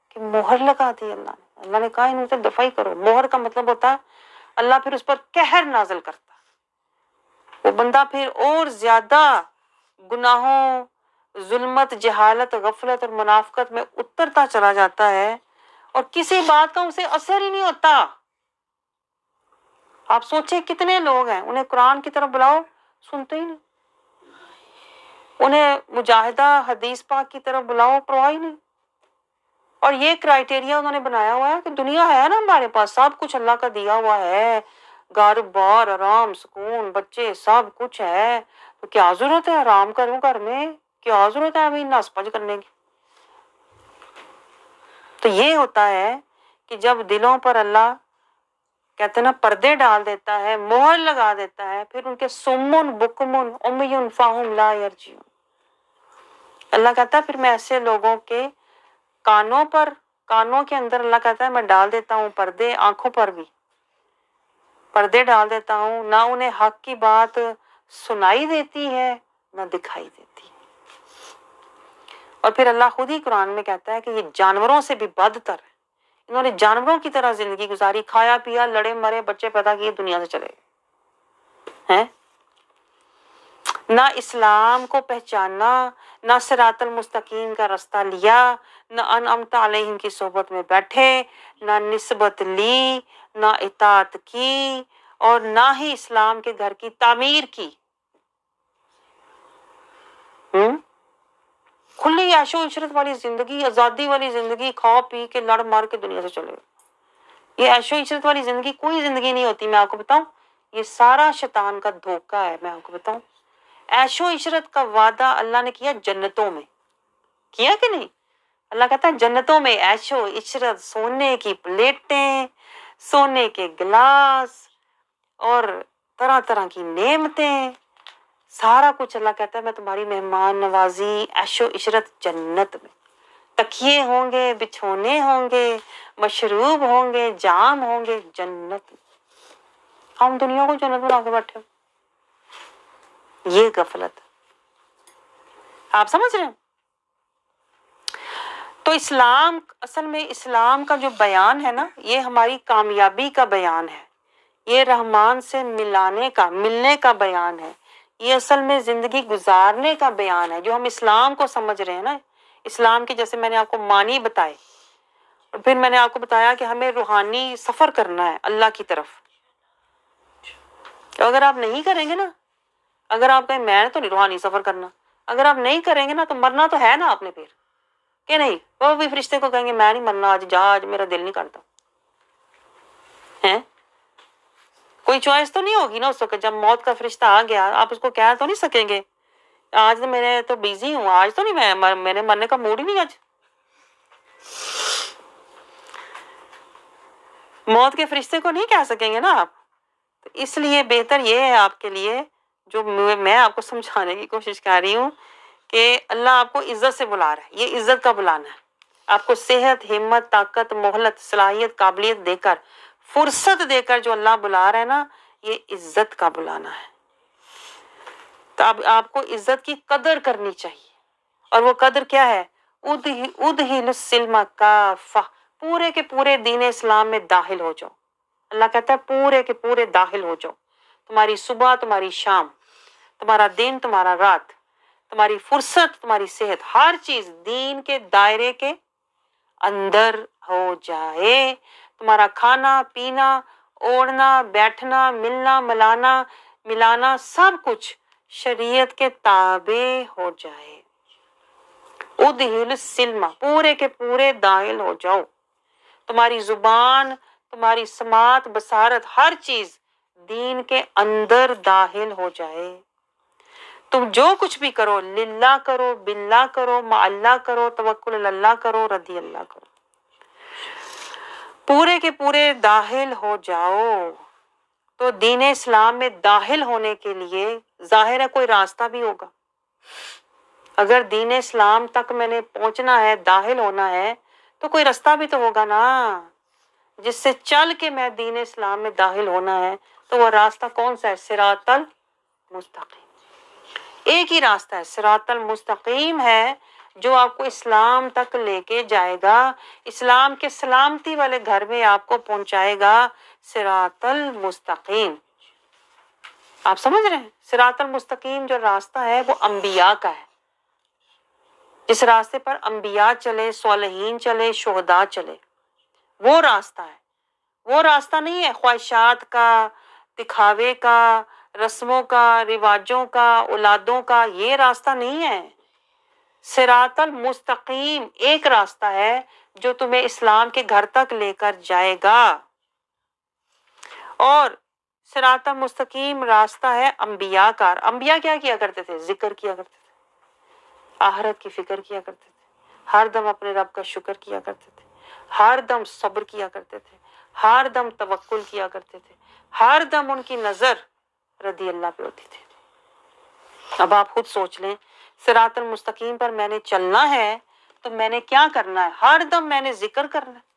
کہ مہر لگا دی اللہ نے۔ اللہ نے کہا انہیں سے دفع ہی کرو۔ مہر کا مطلب ہوتا ہے اللہ پھر اس پر قہر نازل کرتا ہے، وہ بندہ پھر اور زیادہ گناہوں، ظلمت، جہالت، غفلت اور منافقت میں اترتا چلا جاتا ہے، اور کسی بات کا اسے اثر ہی نہیں ہوتا۔ آپ سوچیں کتنے لوگ ہیں انہیں قرآن کی طرف بلاؤ سنتے ہی نہیں، انہیں مجاہدہ حدیث پاک کی طرف بلاؤ پرواہ ہی نہیں۔ اور یہ کرائٹیریا انہوں نے بنایا ہوا ہے کہ دنیا ہے نا ہمارے پاس، سب کچھ اللہ کا دیا ہوا ہے، گھر بار، آرام، سکون، بچے، سب کچھ ہے، تو کیا ضرورت ہے آرام کروں گھر میں، کیا ضرورت ہے ابھی نس پج کرنے کی؟ تو یہ ہوتا ہے کہ جب دلوں پر اللہ کہتے ہیں نا پردے ڈال دیتا ہے، مہر لگا دیتا ہے، پھر ان کے سمن بکمن امیون فاہم لا یرجعون، اللہ کہتا ہے پھر میں ایسے لوگوں کے کانوں کے اندر اللہ کہتا ہے میں ڈال دیتا ہوں پردے، آنکھوں پر بھی پردے ڈال دیتا ہوں، نہ انہیں حق کی بات سنائی دیتی ہے نہ دکھائی دیتی ہے۔ اور پھر اللہ خود ہی قرآن میں کہتا ہے کہ یہ جانوروں سے بھی بدتر ہے، انہوں نے جانوروں کی طرح زندگی گزاری، کھایا پیا، لڑے مرے، بچے پیدا کیے، دنیا سے چلے گئے، نہ اسلام کو پہچانا، نہ صراط المستقیم کا راستہ لیا، نہ انعمت علیہم کی صحبت میں بیٹھے، نہ نسبت لی، نہ اطاعت کی، اور نہ ہی اسلام کے گھر کی تعمیر کی۔ کھلی عیش و عشرت والی زندگی، آزادی والی زندگی، کھا پی کے لڑ مار کے دنیا سے چلے گئے۔ یہ عیش و عشرت والی زندگی کوئی زندگی نہیں ہوتی، میں آپ کو بتاؤں، یہ سارا شیطان کا دھوکہ ہے۔ میں آپ کو بتاؤں عیش و عشرت کا وعدہ اللہ نے کیا جنتوں میں، کیا کہ نہیں؟ اللہ کہتا ہے جنتوں میں عیش و عشرت، سونے کی پلیٹیں، سونے کے گلاس اور طرح طرح کی نعمتیں، سارا کچھ اللہ کہتا ہے میں تمہاری مہمان نوازی، عیش و عشرت جنت میں، تکیے ہوں گے، بچھونے ہوں گے، مشروب ہوں گے، جام ہوں گے جنت میں۔ ہم دنیا کو جنت بنا کے بیٹھے، یہ غفلت آپ سمجھ رہے ہیں؟ تو اسلام، اصل میں اسلام کا جو بیان ہے نا، یہ ہماری کامیابی کا بیان ہے، یہ رحمان سے ملنے کا بیان ہے، یہ اصل میں زندگی گزارنے کا بیان ہے۔ جو ہم اسلام کو سمجھ رہے ہیں نا، اسلام کے جیسے میں نے آپ کو معنی بتائے، اور پھر میں نے آپ کو بتایا کہ ہمیں روحانی سفر کرنا ہے اللہ کی طرف۔ تو اگر آپ نہیں کریں گے نا، اگر آپ کہیں میں تو نہیں روحانی سفر کرنا، اگر آپ نہیں کریں گے نا تو مرنا تو ہے نا آپ نے پھر، کہ نہیں؟ وہ بھی فرشتے کو کہیں گے میں نہیں مرنا، آج جا، آج میرا دل نہیں کرتا ہے۔ کوئی چوائس تو نہیں ہوگی نا اس وقت، جب موت کا فرشتہ آ گیا آپ اس کو کہہ تو نہیں سکیں گے آج تو میں تو بیزی ہوں، آج تو نہیں، میرے مرنے کا موڈ ہی نہیں آج۔ موت کے فرشتے کو نہیں کہہ سکیں گے نا آپ۔ تو اس لیے بہتر یہ ہے آپ کے لیے، جو میں آپ کو سمجھانے کی کوشش کر رہی ہوں، کہ اللہ آپ کو عزت سے بلا رہا ہے، یہ عزت کا بلانا ہے۔ آپ کو صحت، ہمت، طاقت، مہلت، صلاحیت، قابلیت دے کر، فرصت دے کر جو اللہ بلا رہا ہے نا، یہ عزت کا بلانا ہے۔ تو اب آپ کو عزت کی قدر کرنی چاہیے، اور وہ قدر کیا ہے؟ ادخل السلم کافہ، پورے کے پورے دین اسلام میں داخل ہو جاؤ۔ اللہ کہتا ہے پورے کے پورے داخل ہو جاؤ، تمہاری صبح، تمہاری شام، تمہارا دن، تمہارا رات، تمہاری فرصت، تمہاری صحت، ہر چیز دین کے دائرے کے اندر ہو جائے۔ تمہارا کھانا پینا، اوڑھنا بیٹھنا، ملنا ملانا سب کچھ شریعت کے تابع ہو جائے۔ ادخل السلم، پورے کے پورے داخل ہو جاؤ۔ تمہاری زبان، تمہاری سماعت، بصارت، ہر چیز دین کے اندر داخل ہو جائے۔ تم جو کچھ بھی کرو، للہ کرو، باللہ کرو، مع اللہ کرو، توکل علی اللہ کرو، رضی اللہ کرو، پورے کے پورے داخل ہو جاؤ۔ تو دین اسلام میں داخل ہونے کے لیے ظاہر ہے کوئی راستہ بھی ہوگا۔ اگر دین اسلام تک میں نے پہنچنا ہے، داخل ہونا ہے، تو کوئی راستہ بھی تو ہوگا نا، جس سے چل کے میں دین اسلام میں داخل ہونا ہے۔ تو وہ راستہ کون سا ہے؟ صراط المستقیم۔ ایک ہی راستہ ہے، صراط المستقیم ہے، جو آپ کو اسلام تک لے کے جائے گا، اسلام کے سلامتی والے گھر میں آپ کو پہنچائے گا۔ صراط المستقیم، آپ سمجھ رہے ہیں؟ صراط المستقیم جو راستہ ہے وہ انبیاء کا ہے، جس راستے پر انبیاء چلے، صالحین چلے، شہداء چلے، وہ راستہ ہے۔ وہ راستہ نہیں ہے خواہشات کا، دکھاوے کا، رسموں کا، رواجوں کا، اولادوں کا، یہ راستہ نہیں ہے۔ صراط المستقیم ایک راستہ ہے جو تمہیں اسلام کے گھر تک لے کر جائے گا، اور صراط المستقیم راستہ ہے انبیاء کا۔ انبیاء کیا کیا کرتے تھے؟ ذکر کیا کرتے تھے، آخرت کی فکر کیا کرتے تھے، ہر دم اپنے رب کا شکر کیا کرتے تھے، ہر دم صبر کیا کرتے تھے، ہر دم توکل کیا کرتے تھے، ہر دم ان کی نظر رضی اللہ پہ ہوتی تھی۔ اب آپ خود سوچ لیں، صراط المستقیم پر میں نے چلنا ہے تو میں نے کیا کرنا ہے؟ ہر دم میں نے ذکر کرنا ہے،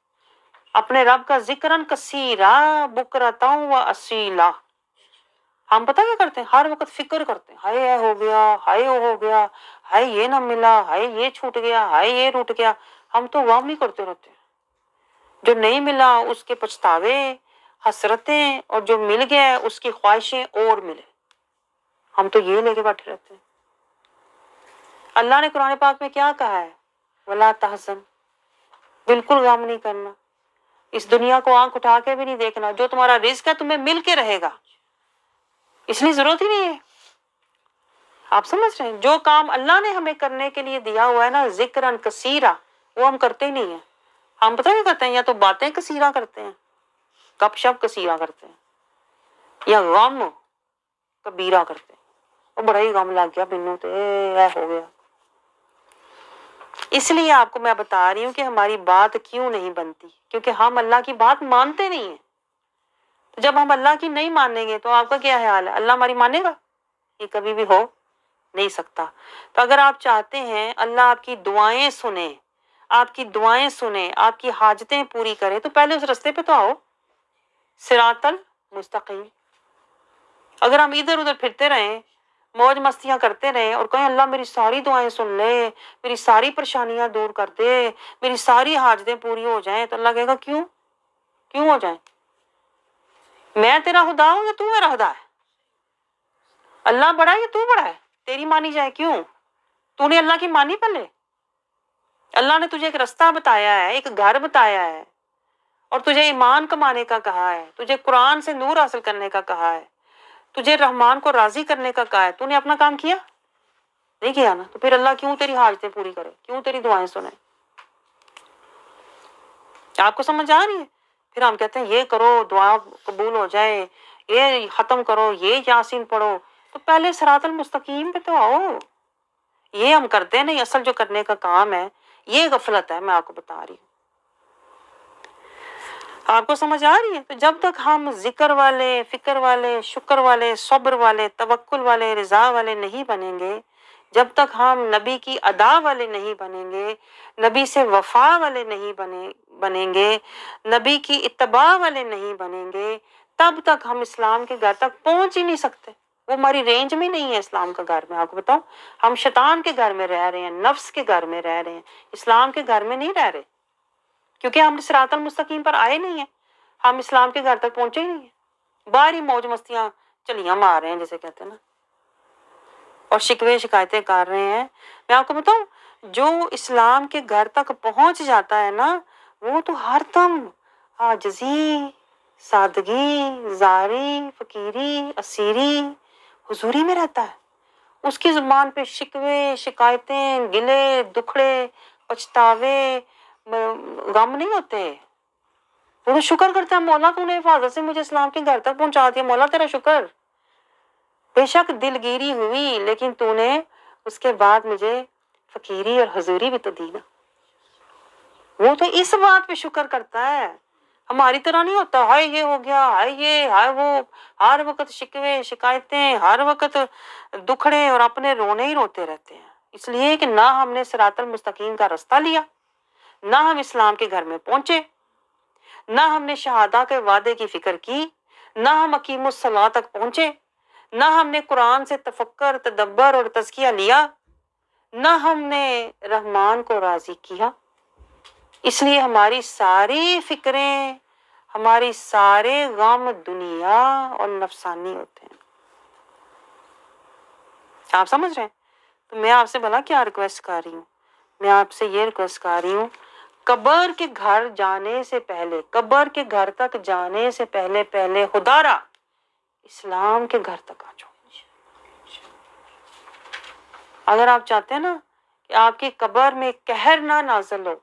اپنے رب کا ذکرن کثیرا بکرتا و اصیلا۔ ہم پتہ کیا کرتے ہیں؟ ہر وقت فکر کرتے ہیں، ہائے یہ ہو گیا، ہائے وہ ہو گیا، ہائے یہ نہ ملا، ہائے یہ چھوٹ گیا، ہائے یہ ٹوٹ گیا۔ ہم تو غم ہی کرتے رہتے ہیں، جو نہیں ملا اس کے پچھتاوے، حسرتیں، اور جو مل گیا اس کی خواہشیں اور ملے، ہم تو یہ لے کے بیٹھے رہتے ہیں۔ اللہ نے قرآن پاک میں کیا کہا ہے؟ ولا تحزن، بالکل غم نہیں کرنا، اس دنیا کو آنکھ اٹھا کے بھی نہیں دیکھنا، جو تمہارا رزق ہے تمہیں مل کے رہے گا، اس لیے ضرورت ہی نہیں ہے۔ آپ سمجھ رہے ہیں؟ جو کام اللہ نے ہمیں کرنے کے لیے دیا ہوا ہے نا، ذکرن کثیرا، وہ ہم کرتے ہی نہیں ہیں۔ ہم پتہ کیا کرتے ہیں؟ یا تو باتیں کثیرا کرتے ہیں، گپ شپ کثیرا کرتے ہیں، یا غم کبیرہ کرتے ہیں، وہ بڑا ہی غم لگ گیا مینوں تے اے ہو گیا۔ اس لیے آپ کو میں بتا رہی ہوں کہ ہماری بات کیوں نہیں بنتی، کیونکہ ہم اللہ کی بات مانتے نہیں ہیں۔ جب ہم اللہ کی نہیں مانیں گے تو آپ کا کیا حال ہے؟ اللہ ہماری مانے گا؟ یہ کبھی بھی ہو نہیں سکتا۔ تو اگر آپ چاہتے ہیں اللہ آپ کی دعائیں سنے، آپ کی دعائیں سنے، آپ کی حاجتیں پوری کرے، تو پہلے اس رستے پہ تو آؤ، صراط المستقیم۔ اگر ہم ادھر ادھر پھرتے رہیں، موج مستیاں کرتے رہیں اور کہیں اللہ میری ساری دعائیں سن لے، میری ساری پریشانیاں دور کر دے، میری ساری حاجتیں پوری ہو جائیں، تو اللہ کہے گا کیوں ہو جائیں؟ میں تیرا خدا ہوں یا تو میرا خدا ہے؟ اللہ بڑا ہے یا تو بڑا ہے؟ تیری مانی جائے کیوں؟ تو نے اللہ کی مانی پہلے؟ اللہ نے تجھے ایک رستہ بتایا ہے، ایک گھر بتایا ہے، اور تجھے ایمان کمانے کا کہا ہے، تجھے قرآن سے نور حاصل کرنے کا کہا ہے، تجھے رحمان کو راضی کرنے کا کہا ہے، تو نے اپنا کام کیا؟ نہیں کیا نا، تو پھر اللہ کیوں تیری حاجتیں پوری کرے، کیوں تیری دعائیں سنے؟ آپ کو سمجھ آ رہی ہے؟ پھر ہم کہتے ہیں یہ کرو دعا قبول ہو جائے، یہ ختم کرو، یہ یاسین پڑھو، تو پہلے صراط المستقیم پہ تو آؤ۔ یہ ہم کرتے نہیں، اصل جو کرنے کا کام ہے یہ غفلت ہے، میں آپ کو بتا رہی ہوں۔ آپ کو سمجھ آ رہی ہے؟ تو جب تک ہم ذکر والے، فکر والے، شکر والے، صبر والے، توکل والے، رضا والے نہیں بنیں گے، جب تک ہم نبی کی ادا والے نہیں بنیں گے، نبی سے وفا والے نہیں بنیں گے، نبی کی اتباع والے نہیں بنیں گے، تب تک ہم اسلام کے گھر تک پہنچ ہی نہیں سکتے۔ وہ ہماری رینج میں نہیں ہے اسلام کا گھر میں۔ آپ کو بتاؤں، ہم شیطان کے گھر میں رہ رہے ہیں، نفس کے گھر میں رہ رہے ہیں، اسلام کے گھر میں نہیں رہ رہے، کیونکہ ہم صراط المستقیم پر آئے نہیں ہیں، ہم اسلام کے گھر تک پہنچے ہی نہیں ہیں، باہری موج مستیاں چلیاں مار رہے ہیں جیسے کہتے ہیں نا، اور شکوے شکایتیں کر رہے ہیں۔ میں آپ کو بتاؤں، جو اسلام کے گھر تک پہنچ جاتا ہے نا، وہ تو ہر دم عاجزی، سادگی، زاری، فقیری، اسیری، حضوری میں رہتا ہے۔ اس کی زبان پہ شکوے، شکایتیں، گلے، دکھڑے، پچھتاوے، غم نہیں ہوتے۔ وہ تو شکر کرتا ہے، مولا تو نے حفاظت سے مجھے اسلام کے گھر تک پہنچا دیا، مولا تیرا شکر۔ بے شک دلگیری ہوئی، لیکن تو نے اس کے بعد مجھے فقیری اور حضوری بھی تو دی نا۔ وہ تو اس بات پہ شکر کرتا ہے، ہماری طرح نہیں ہوتا، ہائے یہ ہو گیا، ہائے یہ، ہائے وہ، ہر وقت شکوے شکایتیں، ہر وقت دکھڑے، اور اپنے رونے ہی روتے رہتے ہیں، اس لیے کہ نہ ہم نے صراط المستقیم کا رستہ لیا، نہ ہم اسلام کے گھر میں پہنچے، نہ ہم نے شہادہ کے وعدے کی فکر کی، نہ ہم اقیم الصلاۃ تک پہنچے، نہ ہم نے قرآن سے تفکر، تدبر اور تزکیہ لیا، نہ ہم نے رحمان کو راضی کیا۔ اس لیے ہماری ساری فکریں، ہماری سارے غم دنیا اور نفسانی ہوتے ہیں۔ آپ سمجھ رہے ہیں؟ تو میں آپ سے بھلا کیا ریکویسٹ کر رہی ہوں؟ میں آپ سے یہ ریکویسٹ کر رہی ہوں، قبر کے گھر جانے سے پہلے، قبر کے گھر تک جانے سے پہلے خدا را اسلام کے گھر تک آ جاؤ۔ اگر آپ چاہتے ہیں نا کہ آپ کی قبر میں قہر نہ نازل ہو،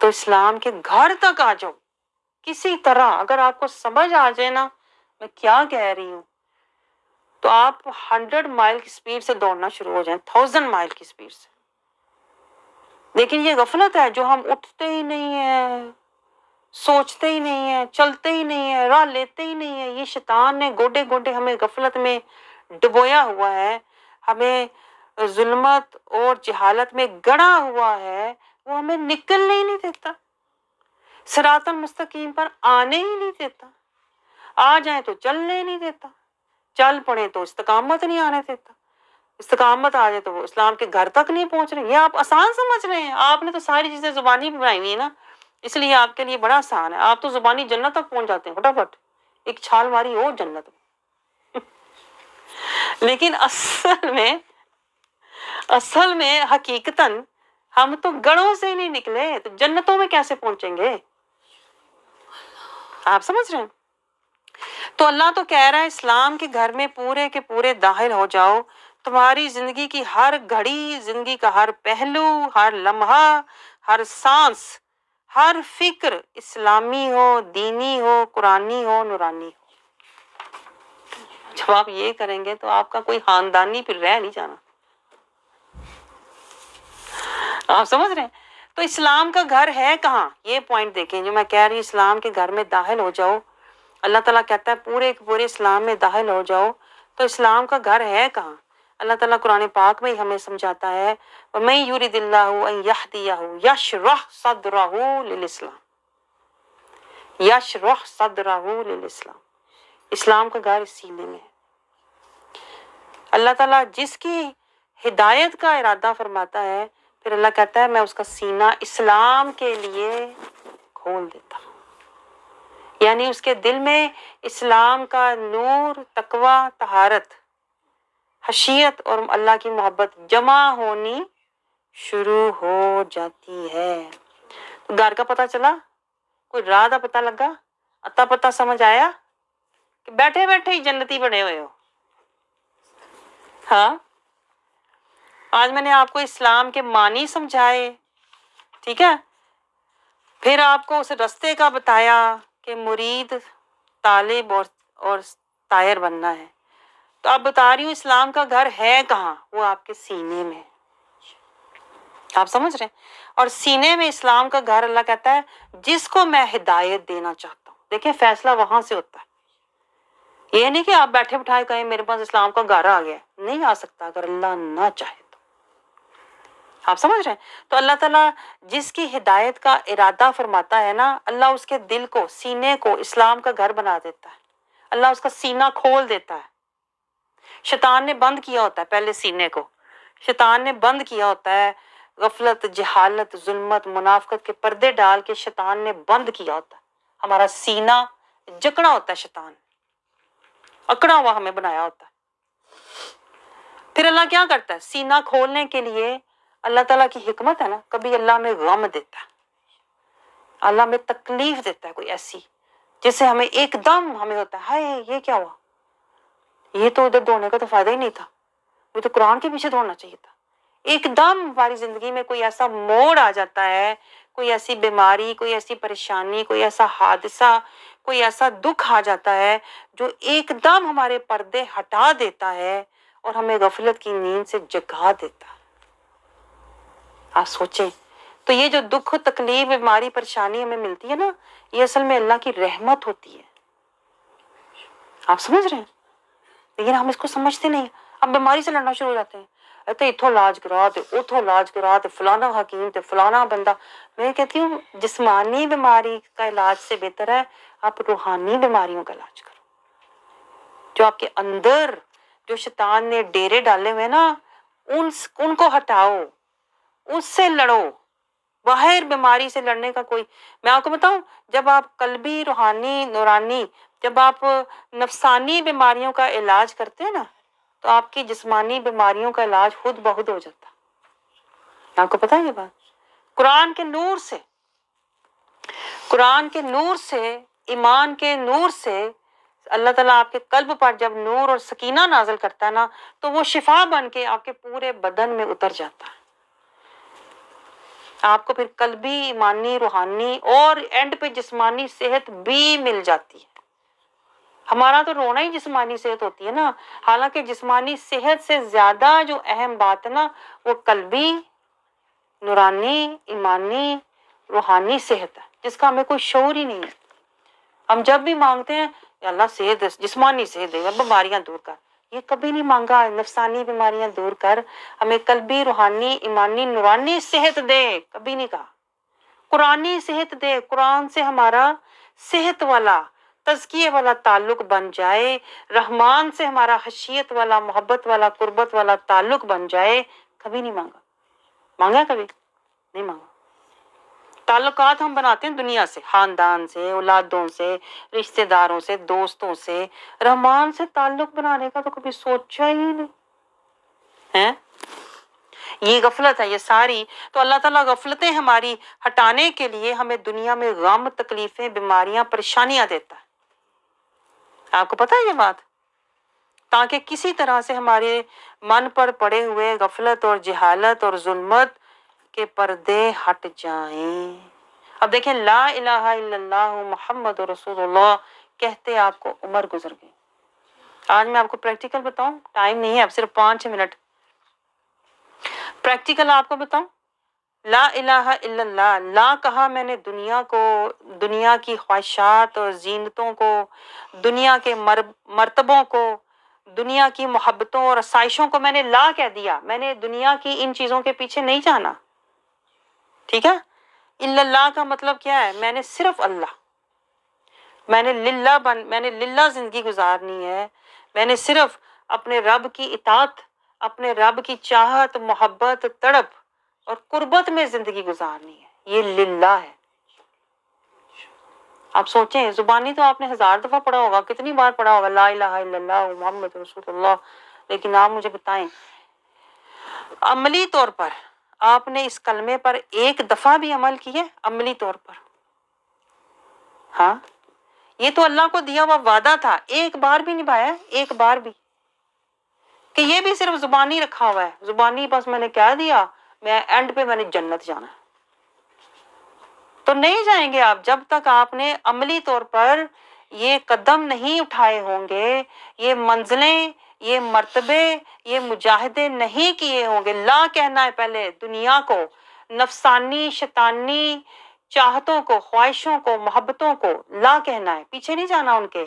تو اسلام کے گھر تک آ جاؤ کسی طرح۔ اگر آپ کو سمجھ آ جائے نا میں کیا کہہ رہی ہوں، تو آپ 100 مائل کی سپیڈ سے دوڑنا شروع ہو جائیں، 1000 مائل کی سپیڈ سے۔ لیکن یہ غفلت ہے جو ہم اٹھتے ہی نہیں ہیں، سوچتے ہی نہیں ہیں، چلتے ہی نہیں ہیں، راہ لیتے ہی نہیں ہیں۔ یہ شیطان نے گوڈے گوڈے ہمیں غفلت میں ڈبویا ہوا ہے، ہمیں ظلمت اور جہالت میں گڑا ہوا ہے، وہ ہمیں نکلنے ہی نہیں دیتا، صراط المستقیم پر آنے ہی نہیں دیتا، آ جائیں تو چلنے ہی نہیں دیتا، چل پڑیں تو استقامت نہیں آنے دیتا، استقامت آ جائے تو وہ اسلام کے گھر تک نہیں پہنچ رہے۔ یہ آپ آسان سمجھ رہے ہیں، آپ نے تو ساری چیزیں زبانی بھی بنائی ہوئی ہیں نا، اس لیے آپ کے لیے بڑا آسان ہے، آپ تو زبانی جنت تک پہنچ جاتے ہیں فٹافٹ، ایک چھال ماری ہو جنت میں۔ لیکن اصل میں حقیقتاً ہم تو گڑھوں سے ہی نہیں نکلے، تو جنتوں میں کیسے پہنچیں گے؟ آپ سمجھ رہے ہیں؟ تو اللہ تو کہہ رہا ہے اسلام کے گھر میں پورے کے پورے داخل ہو جاؤ، تمہاری زندگی کی ہر گھڑی، زندگی کا ہر پہلو، ہر لمحہ، ہر سانس، ہر فکر اسلامی ہو، دینی ہو، قرآنی ہو، نورانی ہو۔ جب آپ یہ کریں گے تو آپ کا کوئی خاندانی پھر رہ نہیں جانا۔ آپ سمجھ رہے ہیں؟ تو اسلام کا گھر ہے کہاں؟ یہ پوائنٹ دیکھیں جو میں کہہ رہی ہوں، اسلام کے گھر میں داخل ہو جاؤ اللہ تعالیٰ کہتا ہے پورے کے پورے اسلام میں داخل ہو جاؤ، تو اسلام کا گھر ہے کہاں؟ اللہ تعالیٰ قرآن پاک میں ہی ہمیں سمجھاتا ہے وَمَن يُرِدِ اللَّهُ أَن يَهْدِيَهُ يَشْرَحْ صَدْرَهُ لِلْإِسْلَامِ، يَشْرَحْ صَدْرَهُ لِلْإِسْلَامِ، اسلام کا گھر اس سینے میں ہے۔ اللہ تعالیٰ جس کی ہدایت کا ارادہ فرماتا ہے، پھر اللہ کہتا ہے میں اس کا سینہ اسلام کے لیے کھول دیتا ہوں، یعنی اس کے دل میں اسلام کا نور، تقوی، طہارت، خشیت اور اللہ کی محبت جمع ہونی شروع ہو جاتی ہے۔ تو گھر کا پتہ چلا، کوئی راہ کا پتہ لگا، اتا پتہ سمجھ آیا کہ بیٹھے بیٹھے ہی جنتی بنے ہوئے ہو؟ ہاں، آج میں نے آپ کو اسلام کے معنی سمجھائے، ٹھیک ہے، پھر آپ کو اس رستے کا بتایا کہ مرید، طالب اور طاہر بننا ہے، تو اب بتا رہی ہوں اسلام کا گھر ہے کہاں؟ وہ آپ کے سینے میں، آپ سمجھ رہے ہیں؟ اور سینے میں اسلام کا گھر، اللہ کہتا ہے جس کو میں ہدایت دینا چاہتا ہوں۔ دیکھیں فیصلہ وہاں سے ہوتا ہے، یہ نہیں کہ آپ بیٹھے بٹھائے کہیں میرے پاس اسلام کا گھر آ گیا، نہیں آ سکتا اگر اللہ نہ چاہے تو، آپ سمجھ رہے ہیں؟ تو اللہ تعالیٰ جس کی ہدایت کا ارادہ فرماتا ہے نا، اللہ اس کے دل کو، سینے کو اسلام کا گھر بنا دیتا ہے، اللہ اس کا سینہ کھول دیتا ہے۔ شیطان نے بند کیا ہوتا ہے پہلے سینے کو، شیطان نے بند کیا ہوتا ہے، غفلت، جہالت، ظلمت، منافقت کے پردے ڈال کے شیطان نے بند کیا ہوتا ہے، ہمارا سینہ جکڑا ہوتا ہے، شیطان اکڑا ہوا ہمیں بنایا ہوتا ہے۔ پھر اللہ کیا کرتا ہے؟ سینہ کھولنے کے لیے اللہ تعالیٰ کی حکمت ہے نا، کبھی اللہ میں غم دیتا ہے، اللہ میں تکلیف دیتا ہے کوئی ایسی جس سے ہمیں ایک دم ہمیں ہوتا ہے ہائے یہ کیا ہوا، یہ تو ادھر دوڑنے کا تو فائدہ ہی نہیں تھا، یہ تو قرآن کے پیچھے دوڑنا چاہیے تھا۔ ایک دم ہماری زندگی میں کوئی ایسا موڑ آ جاتا ہے، کوئی ایسی بیماری، کوئی ایسی پریشانی، کوئی ایسا حادثہ، کوئی ایسا دکھ آ جاتا ہے جو ایک دم ہمارے پردے ہٹا دیتا ہے اور ہمیں غفلت کی نیند سے جگا دیتا ہے۔ آپ سوچیں، تو یہ جو دکھ، تکلیف، بیماری، پریشانی ہمیں ملتی ہے نا، یہ اصل میں اللہ کی رحمت ہوتی ہے، آپ سمجھ رہے ہیں؟ لیکن ہم اس کو سمجھتے نہیں، ہم بیماری سے لڑنا شروع ہو جاتے ہیں، اتو علاج کرا تے اتو علاج کرا تے فلانا حکیم تے فلانا بندہ۔ میں کہتی ہوں جسمانی بیماری کا علاج سے بہتر ہے آپ روحانی بیماریوں کا علاج کرو، جو آپ کے اندر جو شیطان نے ڈیرے ڈالے ہوئے نا، ان کو ہٹاؤ، اس سے لڑو۔ باہر بیماری سے لڑنے کا کوئی، میں آپ کو بتاؤں، جب آپ قلبی، روحانی، نورانی، جب آپ نفسانی بیماریوں کا علاج کرتے ہیں نا، تو آپ کی جسمانی بیماریوں کا علاج خود بخود ہو جاتا ہے۔ آپ کو پتہ ہے یہ بات؟ قرآن کے نور سے، قرآن کے نور سے، ایمان کے نور سے اللہ تعالیٰ آپ کے قلب پر جب نور اور سکینہ نازل کرتا ہے نا، تو وہ شفا بن کے آپ کے پورے بدن میں اتر جاتا ہے، آپ کو پھر قلبی، ایمانی، روحانی اور اینڈ پہ جسمانی صحت بھی مل جاتی ہے۔ ہمارا تو رونا ہی جسمانی صحت ہوتی ہے نا، حالانکہ جسمانی صحت سے زیادہ جو اہم بات ہے نا، وہ قلبی، نورانی، ایمانی، روحانی صحت ہے، جس کا ہمیں کوئی شعور ہی نہیں ہے۔ ہم جب بھی مانگتے ہیں کہ اللہ صحت دے، جسمانی صحت دے، بیماریاں دور کر، یہ کبھی نہیں مانگا نفسانی بیماریاں دور کر، ہمیں قلبی، روحانی، ایمانی، نورانی صحت دے، کبھی نہیں کہا۔ قرآنی صحت دے، قرآن سے ہمارا صحت والا، تزکیے والا تعلق بن جائے، رحمان سے ہمارا خشیت والا، محبت والا، قربت والا تعلق بن جائے، کبھی نہیں مانگا۔ مانگا کبھی نہیں مانگا۔ تعلقات ہم بناتے ہیں دنیا سے، خاندان سے، اولادوں سے، رشتہ داروں سے، دوستوں سے، رحمان سے تعلق بنانے کا تو کبھی سوچا ہی نہیں ہے۔ یہ غفلت ہے یہ ساری، تو اللہ تعالیٰ غفلتیں ہماری ہٹانے کے لیے ہمیں دنیا میں غم، تکلیفیں، بیماریاں، پریشانیاں دیتا ہے۔ آپ کو پتہ ہے یہ بات؟ تاکہ کسی طرح سے ہمارے من پر پڑے ہوئے غفلت اور جہالت اور ظلمت کے پردے ہٹ جائیں۔ اب دیکھیں لا الہ الا اللہ محمد رسول اللہ کہتے آپ کو عمر گزر گئی۔ آج میں آپ کو پریکٹیکل بتاؤں، ٹائم نہیں ہے اب، صرف 5 منٹ پریکٹیکل آپ کو بتاؤں۔ لا الہ الا اللہ، لا کہا میں نے دنیا کو، دنیا کی خواہشات اور زینتوں کو، دنیا کے مرتبوں کو، دنیا کی محبتوں اور آسائشوں کو میں نے لا کہہ دیا، میں نے دنیا کی ان چیزوں کے پیچھے نہیں جانا، ٹھیک ہے؟ الا اللہ کا مطلب کیا ہے؟ میں نے صرف اللہ، میں نے للہ زندگی گزارنی ہے، میں نے صرف اپنے رب کی اطاعت، اپنے رب کی چاہت، محبت، تڑپ اور قربت میں زندگی گزارنی ہے، یہ للہ ہے۔ آپ سوچیں، زبانی تو آپ نے 1000 دفعہ پڑھا ہوگا، کتنی بار پڑھا ہوگا لا الہ الا اللہ محمد رسول اللہ، لیکن آپ مجھے بتائیں عملی طور پر آپ نے اس کلمے پر ایک دفعہ بھی عمل کیا ہے؟ عملی طور پر؟ ہاں، یہ تو اللہ کو دیا ہوا وعدہ تھا، ایک بار بھی نبھایا ہے؟ ایک بار بھی؟ کہ یہ بھی صرف زبانی رکھا ہوا ہے، زبانی بس میں نے کہہ دیا میں اینڈ پہ میں نے جنت جانا ہے، تو نہیں جائیں گے آپ جب تک آپ نے عملی طور پر یہ قدم نہیں اٹھائے ہوں گے، یہ منزلیں، یہ مرتبے، یہ مجاہدے نہیں کیے ہوں گے۔ لا کہنا ہے پہلے دنیا کو، نفسانی شیطانی چاہتوں کو، خواہشوں کو، محبتوں کو لا کہنا ہے، پیچھے نہیں جانا ان کے،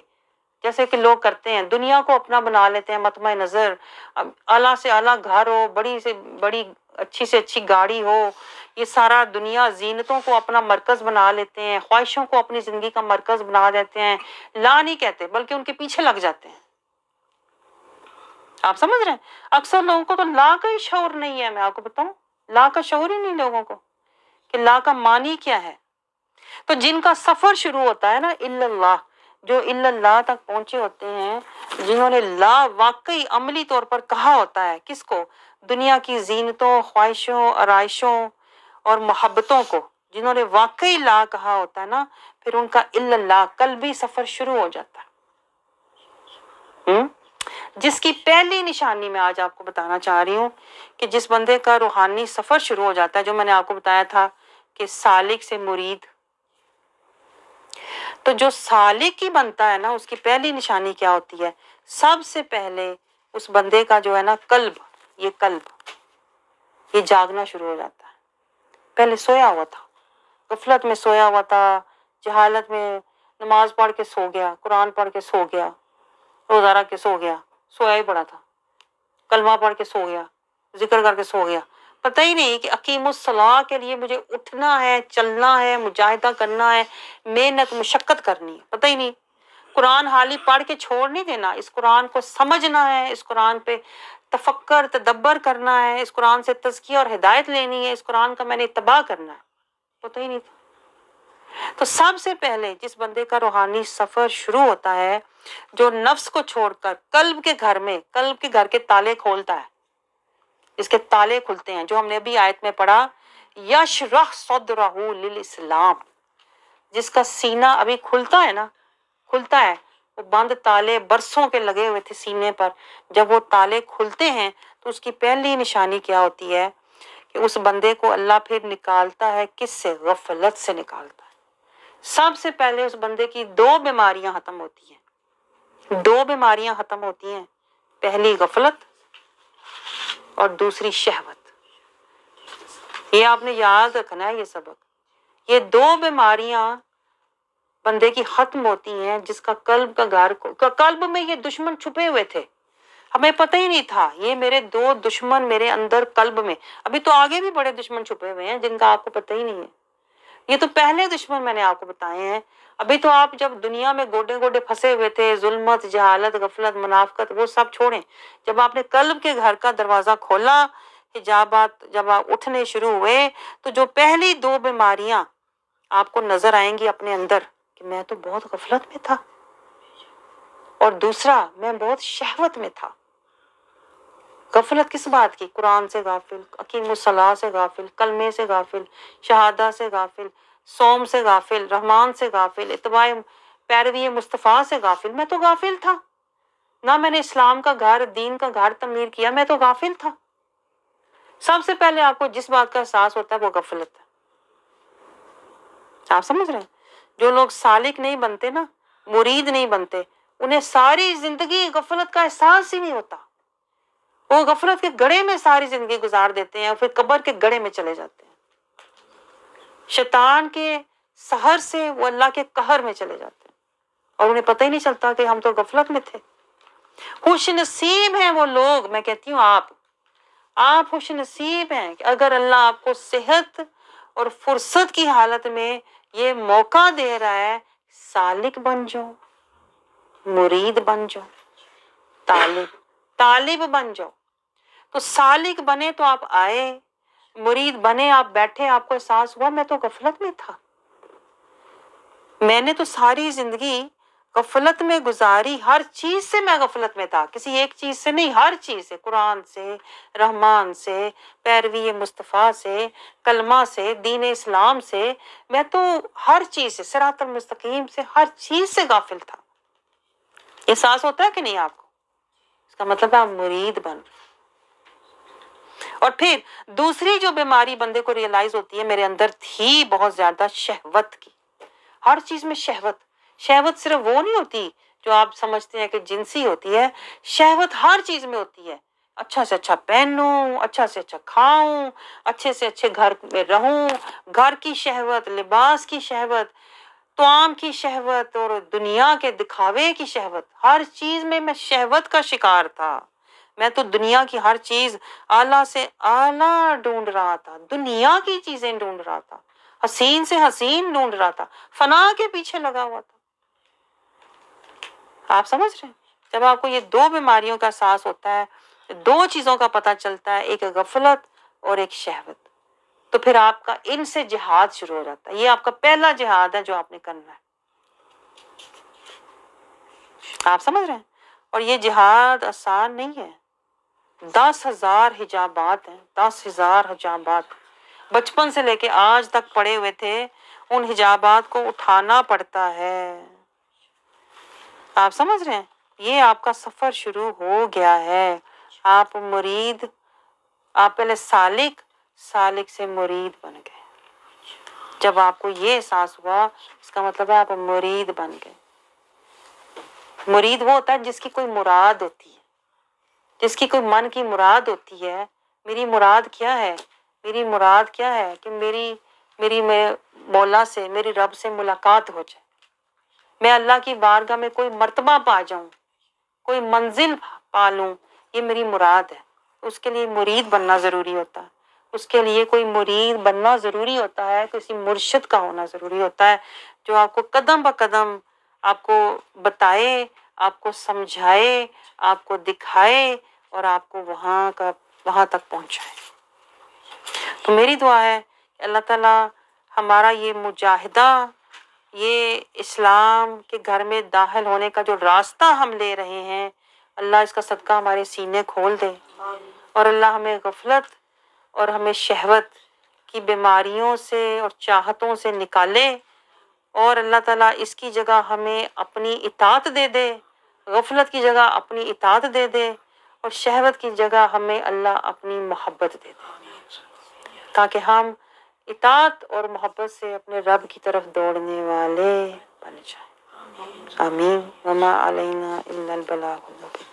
جیسے کہ لوگ کرتے ہیں، دنیا کو اپنا بنا لیتے ہیں مطمع نظر، اعلیٰ سے اعلیٰ گھر ہو، بڑی سے بڑی اچھی سے اچھی گاڑی ہو، یہ سارا دنیا زینتوں کو اپنا مرکز بنا لیتے ہیں، خواہشوں کو اپنی زندگی کا مرکز بنا دیتے ہیں، لا نہیں کہتے بلکہ ان کے پیچھے لگ جاتے ہیں۔ آپ سمجھ رہے ہیں؟ اکثر لوگوں کو تو لا کا ہی شعور نہیں ہے، میں آپ کو بتاؤں، لا کا شعور ہی نہیں لوگوں کو کہ لا کا معنی کیا ہے۔ تو جن کا سفر شروع ہوتا ہے نا الا اللہ، جو الا اللہ تک پہنچے ہوتے ہیں، جنہوں نے لا واقعی عملی طور پر کہا ہوتا ہے، کس کو؟ دنیا کی زینتوں، خواہشوں، آرائشوں اور محبتوں کو، جنہوں نے واقعی لا کہا ہوتا ہے نا، پھر ان کا الا اللہ قلبی سفر شروع ہو جاتا ہے۔ جس کی پہلی نشانی میں آج آپ کو بتانا چاہ رہی ہوں کہ جس بندے کا روحانی سفر شروع ہو جاتا ہے، جو میں نے آپ کو بتایا تھا کہ سالک سے مرید، تو جو سالک ہی بنتا ہے نا، اس کی پہلی نشانی کیا ہوتی ہے؟ سب سے پہلے اس بندے کا جو ہے نا قلب یہ جاگنا شروع ہو جاتا ہے۔ پہلے سویا ہوا تھا، غفلت میں سویا ہوا تھا، جہالت میں نماز پڑھ کے سو گیا، قرآن پڑھ کے سو گیا، روزہ رکھ کے سو گیا، سویا ہی پڑا تھا، کلمہ پڑھ کے سو گیا، ذکر کر کے سو گیا، پتہ ہی نہیں کہ اقیم الصلاح کے لیے مجھے اٹھنا ہے، چلنا ہے، مجاہدہ کرنا ہے، محنت مشقت کرنی ہے، پتہ ہی نہیں۔ قرآن حالی پڑھ کے چھوڑ نہیں دینا، اس قرآن کو سمجھنا ہے، اس قرآن پہ تفکر تدبر کرنا ہے، اس قرآن سے تزکیہ اور ہدایت لینی ہے، اس قرآن کا میں نے اتباع کرنا ہے، پتہ ہی نہیں تھا۔ تو سب سے پہلے جس بندے کا روحانی سفر شروع ہوتا ہے، جو نفس کو چھوڑ کر قلب کے گھر کے تالے کھولتا ہے، اس کے تالے کھلتے ہیں، جو ہم نے ابھی آیت میں پڑھا، یشرح صدرہ للاسلام، جس کا سینہ ابھی کھلتا ہے، وہ بند تالے برسوں کے لگے ہوئے تھے سینے پر، جب وہ تالے کھلتے ہیں تو اس کی پہلی نشانی کیا ہوتی ہے کہ اس بندے کو اللہ پھر نکالتا ہے، کس سے؟ غفلت سے نکالتا ہے۔ سب سے پہلے اس بندے کی 2 بیماریاں ختم ہوتی ہیں، 2 بیماریاں ختم ہوتی ہیں، پہلی غفلت اور دوسری شہوت۔ یہ آپ نے یاد رکھنا ہے، یہ سبق، یہ 2 بیماریاں بندے کی ختم ہوتی ہیں جس کا قلب میں یہ دشمن چھپے ہوئے تھے، ہمیں پتہ ہی نہیں تھا، یہ میرے 2 دشمن میرے اندر قلب میں، ابھی تو آگے بھی بڑے دشمن چھپے ہوئے ہیں جن کا آپ کو پتہ ہی نہیں ہے، یہ تو پہلے دشمن میں نے آپ کو بتائے ہیں۔ ابھی تو آپ جب دنیا میں گوڈے گوڈے پھنسے ہوئے تھے، ظلمت، جہالت، غفلت، منافقت، وہ سب چھوڑیں، جب آپ نے قلب کے گھر کا دروازہ کھولا، حجابات جب آپ اٹھنے شروع ہوئے، تو جو پہلی 2 بیماریاں آپ کو نظر آئیں گی اپنے اندر کہ میں تو بہت غفلت میں تھا، اور دوسرا میں بہت شہوت میں تھا۔ غفلت کس بات کی؟ قرآن سے غافل، اقیم الصلاح سے غافل، کلمے سے غافل، شہادہ سے غافل، صوم سے غافل، رحمان سے غافل، اتباع پیروی مصطفیٰ سے غافل، میں تو غافل تھا، نہ میں نے اسلام کا گھر، دین کا گھر تعمیر کیا، میں تو غافل تھا۔ سب سے پہلے آپ کو جس بات کا احساس ہوتا ہے وہ غفلت ہے۔ آپ سمجھ رہے ہیں؟ جو لوگ سالک نہیں بنتے نا، مرید نہیں بنتے، انہیں ساری زندگی غفلت کا احساس ہی نہیں ہوتا، وہ غفلت کے گڑھے میں ساری زندگی گزار دیتے ہیں اور پھر قبر کے گڑھے میں چلے جاتے ہیں۔ شیطان کے سحر سے وہ اللہ کے قہر میں چلے جاتے ہیں اور انہیں پتہ ہی نہیں چلتا کہ ہم تو غفلت میں تھے۔ خوش نصیب ہیں وہ لوگ، میں کہتی ہوں آپ خوش نصیب ہیں کہ اگر اللہ آپ کو صحت اور فرصت کی حالت میں یہ موقع دے رہا ہے، سالک بن جاؤ، مرید بن جاؤ، طالب بن جاؤ۔ تو سالک بنے تو آپ آئے، مرید بنے آپ بیٹھے، آپ کو احساس ہوا میں تو غفلت میں تھا، میں نے تو ساری زندگی غفلت میں گزاری، ہر چیز سے میں غفلت میں تھا، کسی ایک چیز سے نہیں، ہر چیز سے، قرآن سے، رحمان سے، پیروی مصطفیٰ سے، کلمہ سے، دین اسلام سے، میں تو ہر چیز سے، صراط المستقیم سے، ہر چیز سے غافل تھا۔ احساس ہوتا ہے کہ نہیں آپ کو؟ اس کا مطلب ہے آپ مرید بن رہے۔ اور پھر دوسری جو بیماری بندے کو ریئلائز ہوتی ہے، میرے اندر تھی بہت زیادہ شہوت کی، ہر چیز میں شہوت صرف وہ نہیں ہوتی جو آپ سمجھتے ہیں کہ جنسی ہوتی ہے، شہوت ہر چیز میں ہوتی ہے، اچھا سے اچھا پہنوں، اچھا سے اچھا کھاؤں، اچھے سے اچھے گھر میں رہوں، گھر کی شہوت، لباس کی شہوت، طعام کی شہوت اور دنیا کے دکھاوے کی شہوت، ہر چیز میں شہوت کا شکار تھا۔ میں تو دنیا کی ہر چیز اعلیٰ سے اعلیٰ ڈھونڈ رہا تھا، دنیا کی چیزیں ڈھونڈ رہا تھا، حسین سے حسین ڈھونڈ رہا تھا، فنا کے پیچھے لگا ہوا تھا۔ آپ سمجھ رہے ہیں؟ جب آپ کو یہ دو بیماریوں کا احساس ہوتا ہے، دو چیزوں کا پتہ چلتا ہے، ایک غفلت اور ایک شہوت، تو پھر آپ کا ان سے جہاد شروع ہو جاتا ہے۔ یہ آپ کا پہلا جہاد ہے جو آپ نے کرنا ہے۔ آپ سمجھ رہے ہیں؟ اور یہ جہاد آسان نہیں ہے، 10,000 حجابات ہیں، 10,000 حجابات بچپن سے لے کے آج تک پڑے ہوئے تھے، ان حجابات کو اٹھانا پڑتا ہے۔ آپ سمجھ رہے ہیں؟ یہ آپ کا سفر شروع ہو گیا ہے۔ آپ مرید، آپ پہلے سالک سے مرید بن گئے۔ جب آپ کو یہ احساس ہوا، اس کا مطلب ہے آپ مرید بن گئے۔ مرید وہ ہوتا ہے جس کی کوئی مراد ہوتی ہے، جس کی کوئی من کی مراد ہوتی ہے۔ میری مراد کیا ہے؟ میری مراد کیا ہے کہ میری مولا سے، میری رب سے ملاقات ہو جائے، میں اللہ کی بارگاہ میں کوئی مرتبہ پا جاؤں، کوئی منزل پا لوں، یہ میری مراد ہے۔ اس کے لیے مرید بننا ضروری ہوتا ہے، اس کے لیے کوئی مرید بننا ضروری ہوتا ہے، کسی مرشد کا ہونا ضروری ہوتا ہے جو آپ کو قدم بہ قدم آپ کو بتائے، آپ کو سمجھائے، آپ کو دکھائے اور آپ کو وہاں تک پہنچائے۔ تو میری دعا ہے کہ اللہ تعالیٰ ہمارا یہ مجاہدہ، یہ اسلام کے گھر میں داخل ہونے کا جو راستہ ہم لے رہے ہیں، اللہ اس کا صدقہ ہمارے سینے کھول دے، اور اللہ ہمیں غفلت اور ہمیں شہوت کی بیماریوں سے اور چاہتوں سے نکالے، اور اللہ تعالیٰ اس کی جگہ ہمیں اپنی اطاعت دے دے، غفلت کی جگہ اپنی اطاعت دے دے، اور شہوت کی جگہ ہمیں اللہ اپنی محبت دے دے، تاکہ ہم اطاعت اور محبت سے اپنے رب کی طرف دوڑنے والے بن جائیں۔ آمین۔ وما علینا الا البلاغ المبین۔